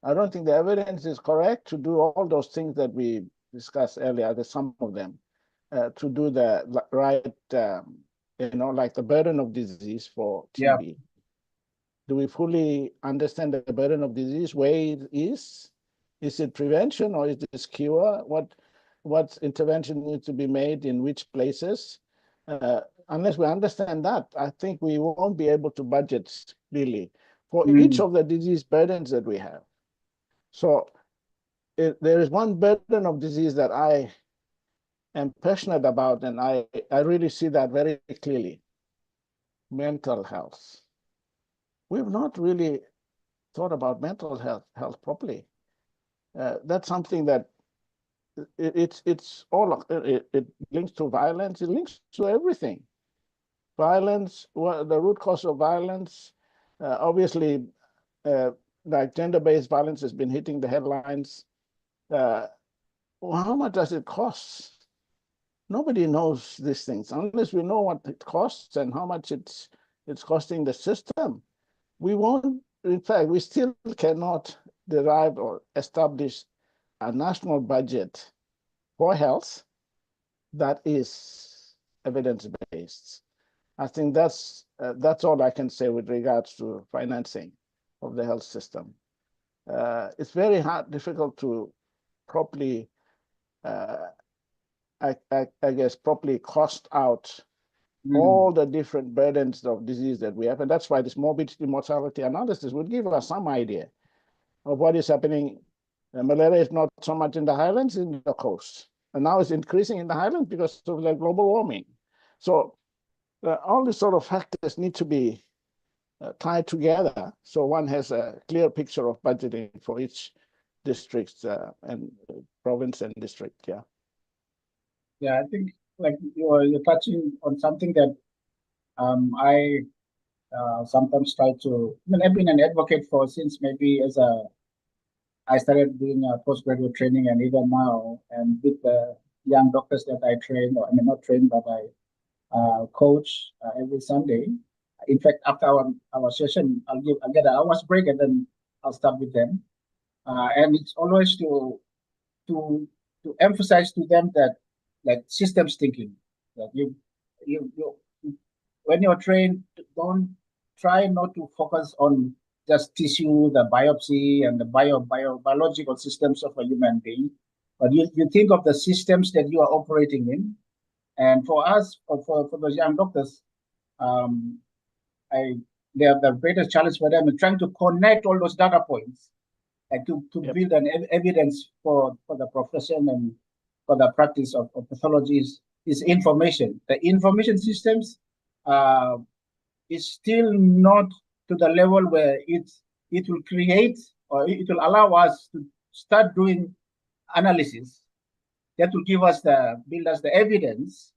I don't think the evidence is correct to do all those things that we discussed earlier. There's some of them to do the right, like the burden of disease for TB. Yeah. Do we fully understand the burden of disease, where it is? Is it prevention or is this cure? What intervention needs to be made in which places? Unless we understand that, I think we won't be able to budget clearly for each of the disease burdens that we have. So there is one burden of disease that I am passionate about, and I really see that very clearly: mental health. We've not really thought about mental health properly. That's something that it's all it links to violence. It links to everything. Violence, the root cause of violence, obviously, like gender-based violence has been hitting the headlines. How much does it cost? Nobody knows these things unless we know what it costs and how much it's costing the system. We won't. In fact, we still cannot derive or establish a national budget for health that is evidence-based. I think that's all I can say with regards to financing of the health system. It's very difficult to properly, I guess, properly cost out all the different burdens of disease that we have. And that's why this morbidity mortality analysis would give us some idea of what is happening. Malaria is not so much in the highlands, in the coast. And now it's increasing in the highlands because of the global warming. So all these sort of factors need to be tied together so one has a clear picture of budgeting for each district and province and district. Yeah. Yeah, I think like you're touching on something that I sometimes try to. I mean, I've been an advocate for since maybe I started doing postgraduate training, and even now, and with the young doctors that I train, or I mean not train, but I coach every Sunday. In fact, after our session, I'll get an hour's break, and then I'll start with them. And it's always to emphasize to them that like systems thinking, that you when you're trained, don't try not to focus on just tissue, the biopsy, and the biological systems of a human being, but you think of the systems that you are operating in. And for us, for those young doctors, um, they have the greatest challenge for them in trying to connect all those data points and to build an evidence for the profession and for the practice of pathology is information. The information systems is still not to the level where it will create, or it will allow us to start doing analysis that will build us the evidence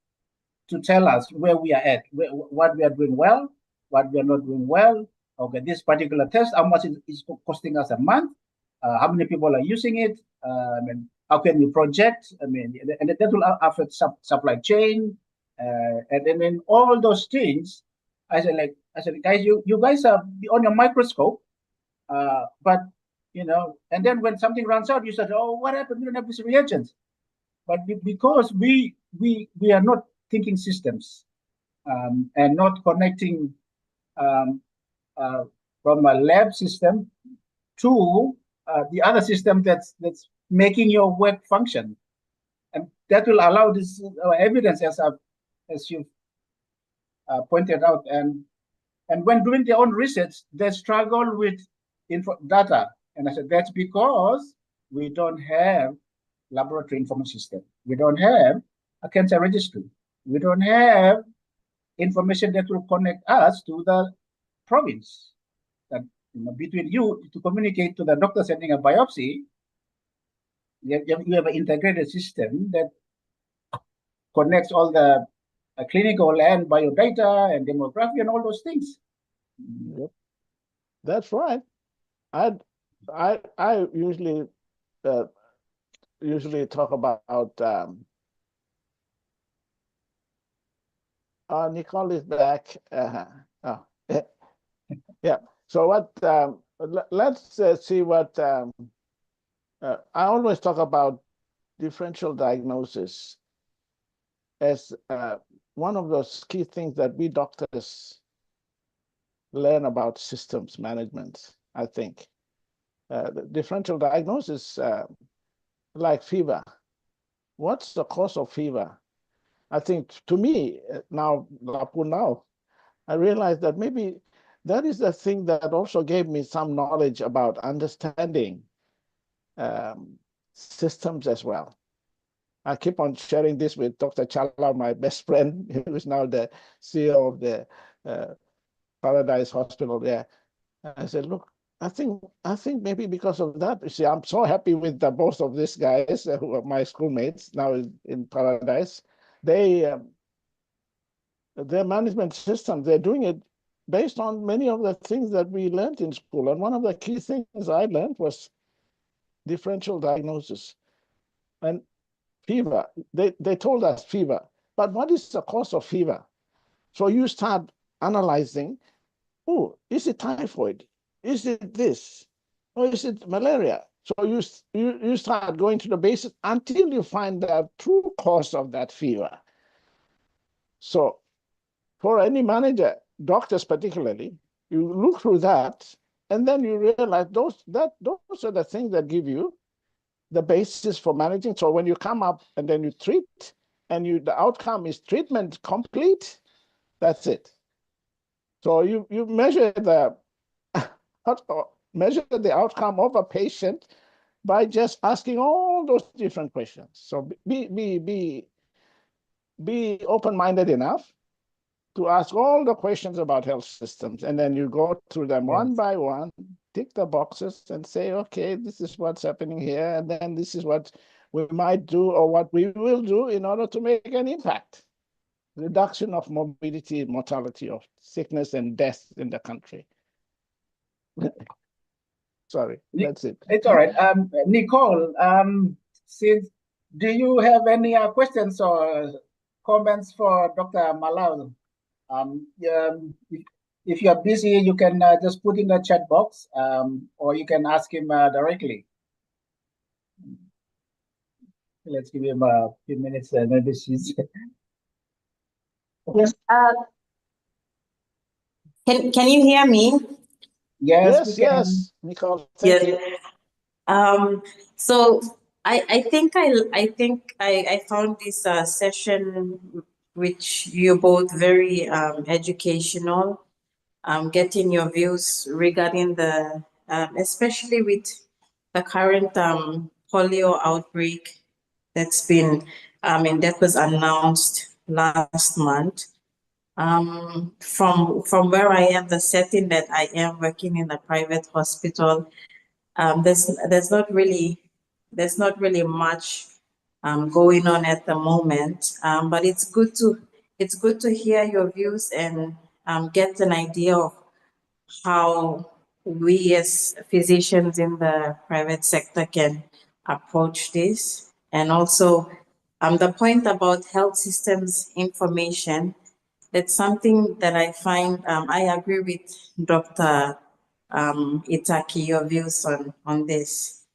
to tell us where we are at, what we are doing well, what we are not doing well. Okay, this particular test, how much is costing us a month? How many people are using it? And how can we project? I mean, and that will affect supply chain, and then all those things. I said, guys, you guys are on your microscope, but and then when something runs out, you said, oh, what happened? We don't have these reagents. But because we are not thinking systems, and not connecting from a lab system to the other system that's making your work function, and that will allow this evidence, as you pointed out, and when doing their own research, they struggle with data, and I said that's because we don't have laboratory information system, we don't have a cancer registry, we don't have information that will connect us to the province. That between you to communicate to the doctor sending a biopsy, you have an integrated system that connects all the clinical and biodata and demography and all those things. Yep. That's right. I usually talk about Nicole is back. Yeah. So what? Let's see what. I always talk about differential diagnosis as one of those key things that we doctors learn about systems management. I think the differential diagnosis, like fever. What's the cause of fever? I think to me now, I realized that maybe that is the thing that also gave me some knowledge about understanding systems as well. I keep on sharing this with Dr. Chala, my best friend, who is now the CEO of the Paradise Hospital there. I said, look, I think maybe because of that, you see, I'm so happy with both of these guys who are my schoolmates now in Paradise. Their management system, they're doing it based on many of the things that we learned in school. And one of the key things I learned was differential diagnosis and fever. They told us fever, but what is the cause of fever? So you start analyzing, oh, is it typhoid? Is it this? Or is it malaria? So you start going to the basis until you find the true cause of that fever. So for any manager, doctors particularly, you look through that, and then you realize those are the things that give you the basis for managing. So when you come up and then you treat, and the outcome is treatment complete, that's it. So you measure the outcome of a patient by just asking all those different questions. So be open-minded enough to ask all the questions about health systems, and then you go through them one by one, tick the boxes and say, okay, this is what's happening here, and then this is what we might do or what we will do in order to make an impact. Reduction of morbidity, mortality of sickness and death in the country. Sorry, that's it. It's all right. Nicole, do you have any questions or comments for Dr. Malau? If you are busy, you can just put in the chat box, or you can ask him directly. Let's give him a few minutes. Maybe she's. Yes. Can you hear me? Yes, yes, Nicole. Thank you. So I think I found this session which you both very educational. Getting your views regarding the especially with the current polio outbreak that's been that was announced last month. From where I am, the setting that I am working in a private hospital, there's not really much going on at the moment. But it's good to hear your views and get an idea of how we as physicians in the private sector can approach this. And also the point about health systems information, that's something that I find, I agree with Dr. Itaki, your views on this.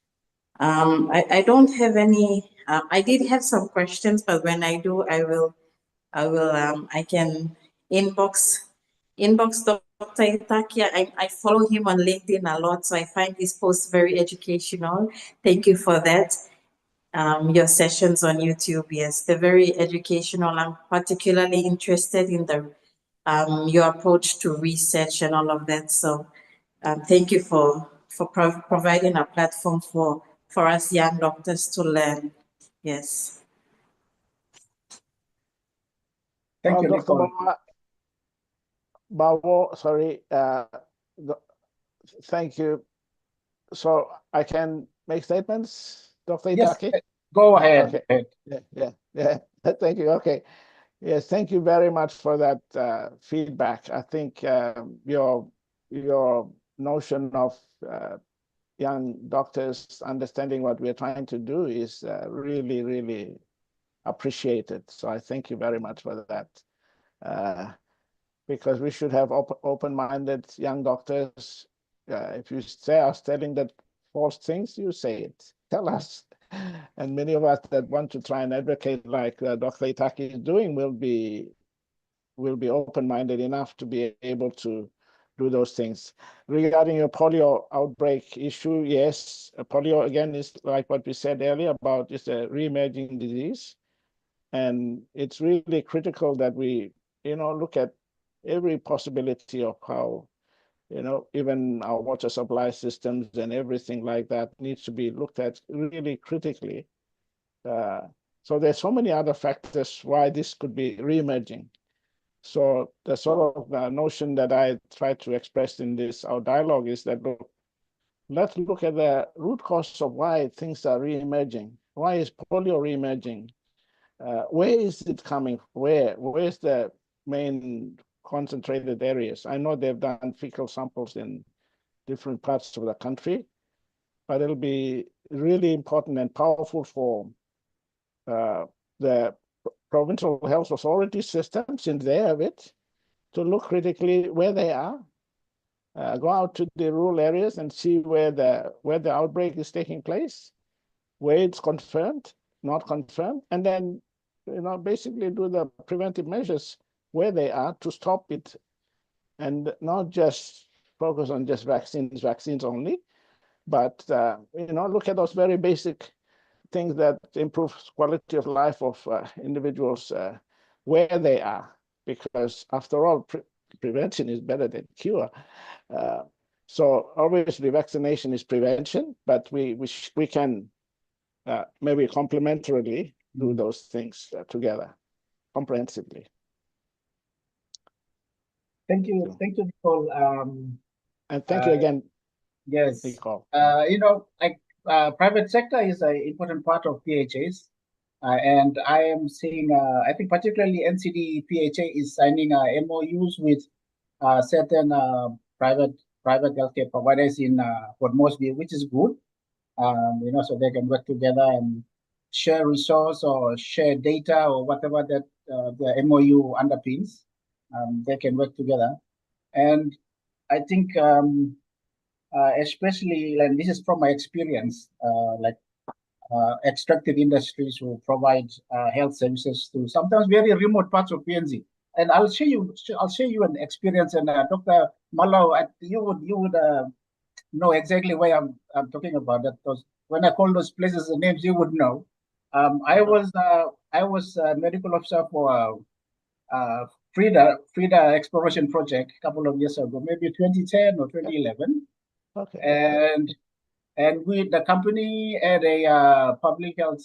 I don't have any, I did have some questions, but when I do, I can inbox Dr. Itaki. I follow him on LinkedIn a lot, so I find his posts very educational. Thank you for that. Your sessions on YouTube, yes, they're very educational. I'm particularly interested in the your approach to research and all of that. So thank you for providing a platform for us young doctors to learn. Yes. Thank you, Dr. Nicole. Malau, sorry. Thank you. So I can make statements, Dr. Itaki? Yes, go ahead. Okay. Yeah. Thank you. Okay. Yes, thank you very much for that feedback. I think your notion of young doctors understanding what we're trying to do is really, really appreciated. So I thank you very much for that. Because we should have open-minded young doctors. If you say us telling that false things, you say it. Tell us. And many of us that want to try and advocate like Dr. Itaki is doing will be open-minded enough to be able to do those things. Regarding your polio outbreak issue, yes, polio again is like what we said earlier about it's a re-emerging disease. And it's really critical that we, look at every possibility of how, even our water supply systems and everything like that needs to be looked at really critically. So there's so many other factors why this could be re-emerging. So the sort of notion that I try to express in our dialogue is that, look, let's look at the root cause of why things are re-emerging. Why is polio re-emerging? Where is it coming? Where's the main concentrated areas? I know they've done fecal samples in different parts of the country, but it'll be really important and powerful for the provincial health authority system, since they have it, to look critically where they are, go out to the rural areas and see where the outbreak is taking place, where it's confirmed, not confirmed, and then basically do the preventive measures where they are to stop it, and not just focus on just vaccines only, but look at those very basic things that improve quality of life of individuals where they are, because after all, prevention is better than cure. So obviously vaccination is prevention, but we can maybe complementarily do those things together, comprehensively. Thank you, Nicole. And thank you again. Yes. Nicole. Private sector is an important part of PHAs. And I am seeing, I think particularly NCD PHA is signing MOUs with certain private healthcare providers in Port Moresby, which is good. So they can work together and share resource or share data or whatever that the MOU underpins. They can work together. And I think especially, and this is from my experience, extractive industries who provide health services to sometimes very remote parts of PNG. And I'll share you an experience. And Dr. Malau, you would know exactly why I'm talking about that. Because when I call those places the names, you would know. I was medical officer for Frida exploration project a couple of years ago, maybe 2010 or 2011. Okay. And the company had a public health,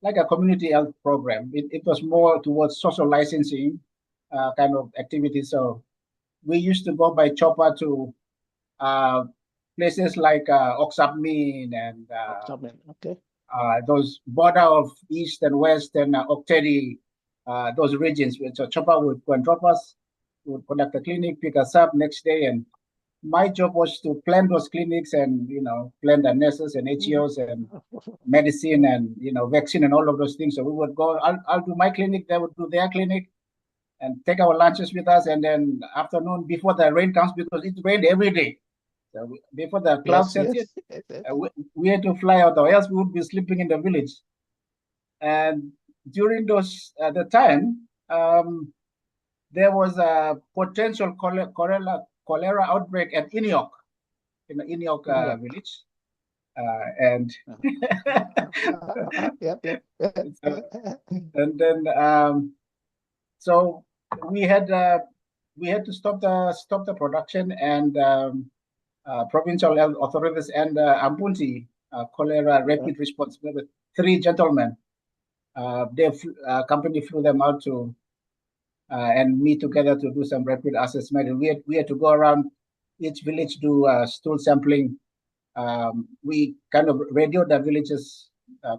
like a community health program. It was more towards social licensing kind of activities. So we used to go by chopper to places like Oksapmin and okay. Those border of east and west and Okteri, those regions. So chopper would go and drop us, would conduct a clinic, pick us up next day, and my job was to plan those clinics and plan the nurses and HEOs and medicine and vaccine and all of those things. So we would go. I'll do my clinic. They would do their clinic, and take our lunches with us. And then afternoon before the rain comes, because it rained every day. So before the cloud sets in, we had to fly out, or else we would be sleeping in the village. And during those the time, there was a potential cholera outbreak at Iniok, in the Iniok village, and and then so we had to stop the production, and provincial health authorities and Ampunti cholera rapid response with 3 gentlemen. Company flew them out to and me together to do some rapid assessment. We had to go around each village, do stool sampling. We kind of radioed the villages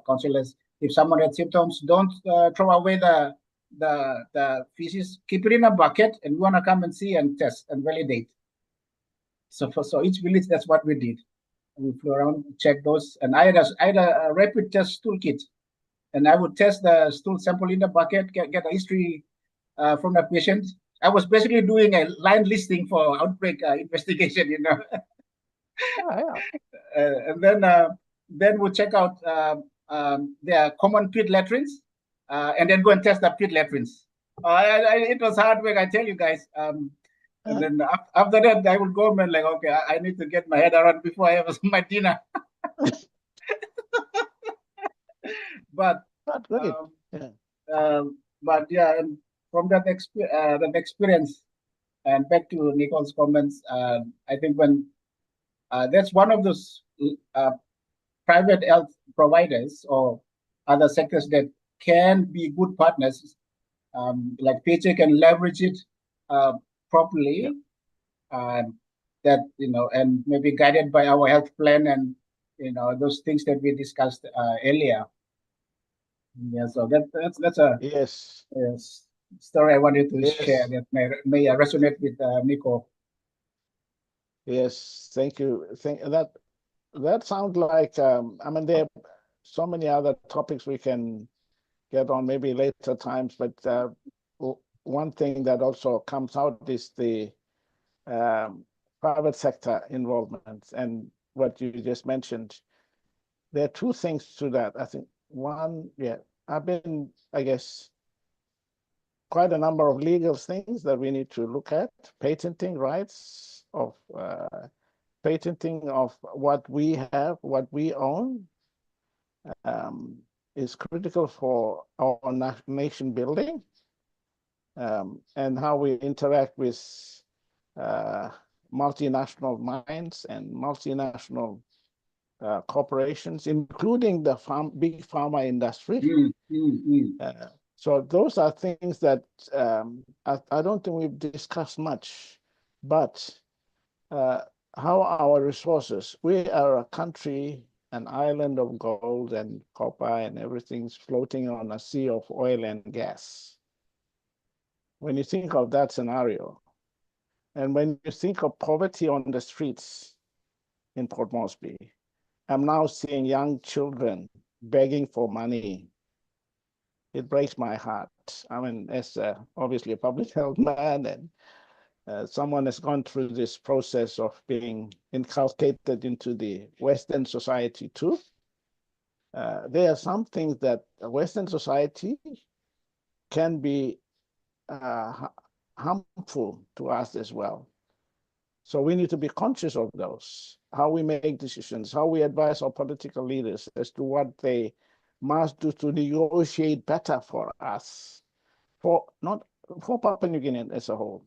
councillors. If someone had symptoms, don't throw away the feces. Keep it in a bucket, and we want to come and see and test and validate. So for each village, that's what we did. We flew around, checked those, and I had a rapid test toolkit, and I would test the stool sample in the bucket, get a history from the patient. I was basically doing a line listing for outbreak investigation, and then we'll check out their common pit latrines, and then go and test the pit latrines. It was hard work, I tell you guys. And then after that, I would go and okay, I need to get my head around before I have my dinner. But yeah, and from that experience, and back to Nicole's comments, I think when that's one of those private health providers or other sectors that can be good partners, like PHA can leverage it properly, that and maybe guided by our health plan and those things that we discussed earlier. Yeah, so that's a story I wanted to share that may resonate with Nico. Yes, thank you. That sounds like I mean, there are so many other topics we can get on maybe later times, but one thing that also comes out is the private sector involvement, and what you just mentioned. There are 2 things to that. I think one, I've been, I guess, quite a number of legal things that we need to look at. Patenting rights of patenting of what we have, what we own, is critical for our nation building, and how we interact with multinational minds and multinational corporations, including the big pharma industry. So those are things that I don't think we've discussed much, but how our resources, we are a country, an island of gold and copper, and everything's floating on a sea of oil and gas. When you think of that scenario, and when you think of poverty on the streets in Port Moresby, I'm now seeing young children begging for money. It breaks my heart. I mean, as obviously a public health man, and someone has gone through this process of being inculcated into the Western society too. There are some things that Western society can be harmful to us as well. So we need to be conscious of those, how we make decisions, how we advise our political leaders as to what they must do to negotiate better for us, for Papua New Guinea as a whole.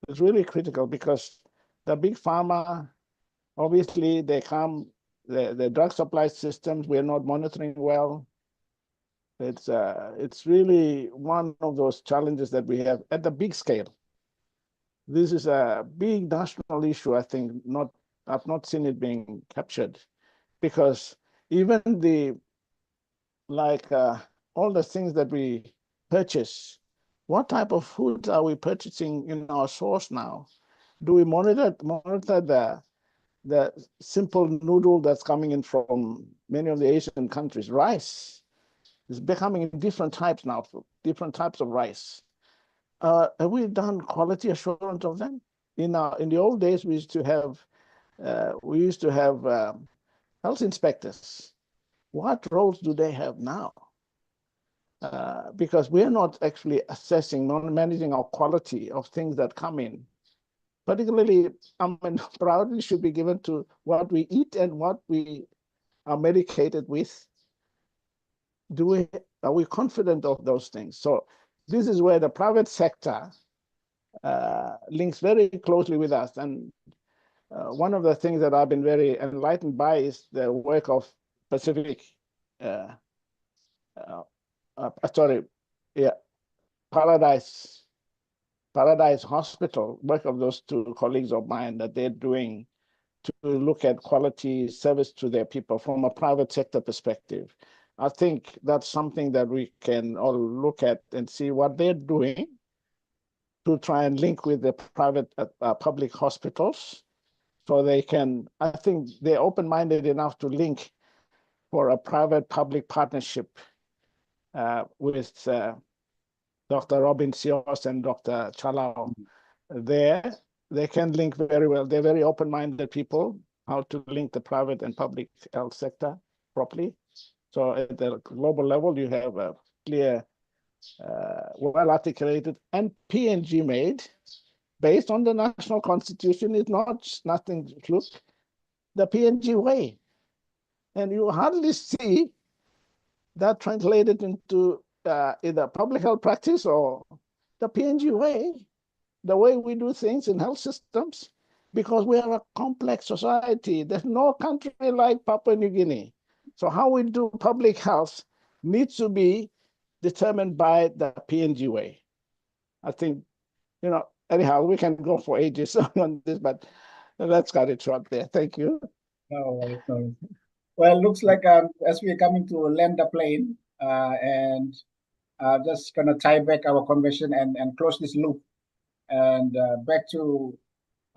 It's really critical, because the big pharma, obviously they come, the drug supply systems, we're not monitoring well. It's really one of those challenges that we have at the big scale. This is a big national issue. I think I've not seen it being captured, because even all the things that we purchase, what type of food are we purchasing in our source now? Do we monitor the simple noodle that's coming in from many of the Asian countries? Rice is becoming different types now, different types of rice. Have we done quality assurance of them? In the old days, we used to have health inspectors. What roles do they have now? Because we're not actually assessing, not managing our quality of things that come in. Particularly, priority should be given to what we eat and what we are medicated with. Are we confident of those things? So this is where the private sector links very closely with us. And one of the things that I've been very enlightened by is the work of Paradise Hospital, work of those two colleagues of mine that they're doing to look at quality service to their people from a private sector perspective. I think that's something that we can all look at and see what they're doing to try and link with the private public hospitals, so they can, I think they're open-minded enough to link for a private-public partnership with Dr. Robin Sios and Dr. Chalau. There, they can link very well. They're very open-minded people, how to link the private and public health sector properly. So at the global level, you have a clear, well-articulated and PNG made, based on the national constitution. It's nothing fluke, the PNG way. And you hardly see that translated into either public health practice or the PNG way, the way we do things in health systems, because we are a complex society. There's no country like Papua New Guinea. So how we do public health needs to be determined by the PNG way. I think, anyhow, we can go for ages on this, but let's cut it short there. Thank you. No. Well, looks like as we're coming to land the plane, and just gonna tie back our conversation and close this loop, and back to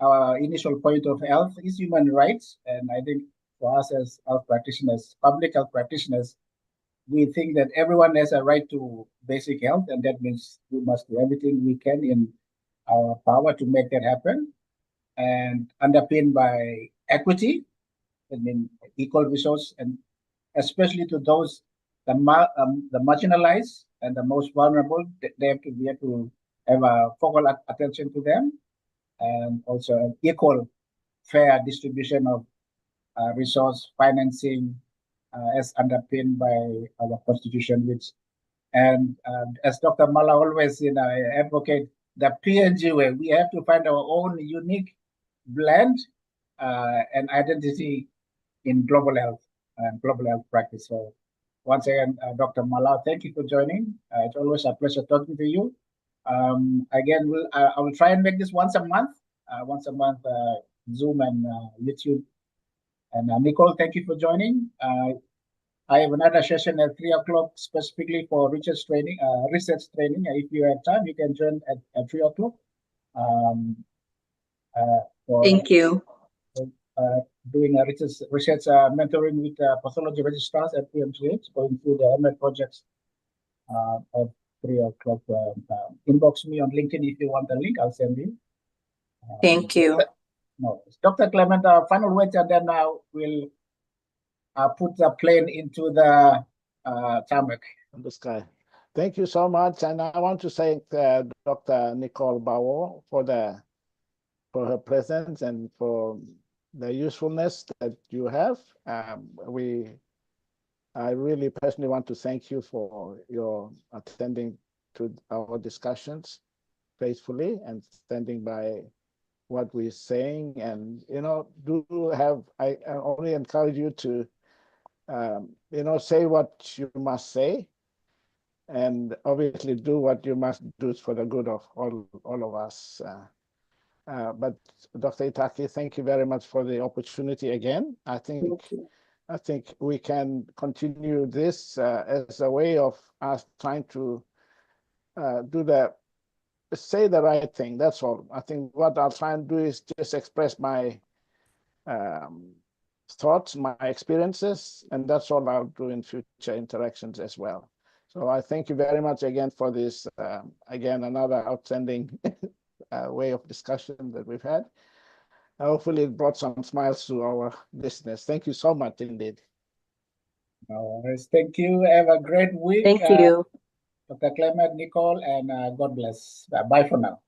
our initial point of health is human rights. And I think for us as health practitioners, public health practitioners, we think that everyone has a right to basic health, and that means we must do everything we can in our power to make that happen, and underpinned by equity, I mean equal resource, and especially to those the marginalized and the most vulnerable. We have to have a focal attention to them, and also an equal, fair distribution of resource financing as underpinned by our constitution, and as Dr. Malau always advocate, the PNG way. We have to find our own unique blend and identity in global health and global health practice. So once again, Dr. Malau, thank you for joining. It's always a pleasure talking to you. Again, I will try and make this once a month, Zoom and YouTube. And Nicole, thank you for joining. I have another session at 3 o'clock specifically for research training. If you have time, you can join at 3 o'clock. Thank you. Doing a research mentoring with pathology registrars at PMGH, going through the ML projects at 3 o'clock. Inbox me on LinkedIn if you want the link. I'll send you. Thank you. No, Dr. Clement, final words, and then we'll put the plane into the tarmac. On the sky. Thank you so much. And I want to thank Dr. Nicole Bao for her presence and for the usefulness that you have. I really personally want to thank you for your attending to our discussions faithfully and standing by what we're saying. And, I only encourage you to, say what you must say, and obviously do what you must do for the good of all of us. But Dr. Itaki, thank you very much for the opportunity again. I think we can continue this as a way of us trying to say the right thing. That's all. I think what I'll try and do is just express my thoughts, my experiences, and that's all I'll do in future interactions as well. So I thank you very much again for this, again, another outstanding way of discussion that we've had. Hopefully it brought some smiles to our listeners. Thank you so much indeed. Thank you. Have a great week. Thank you. Dr. Clement, Nicole, and God bless. Bye for now.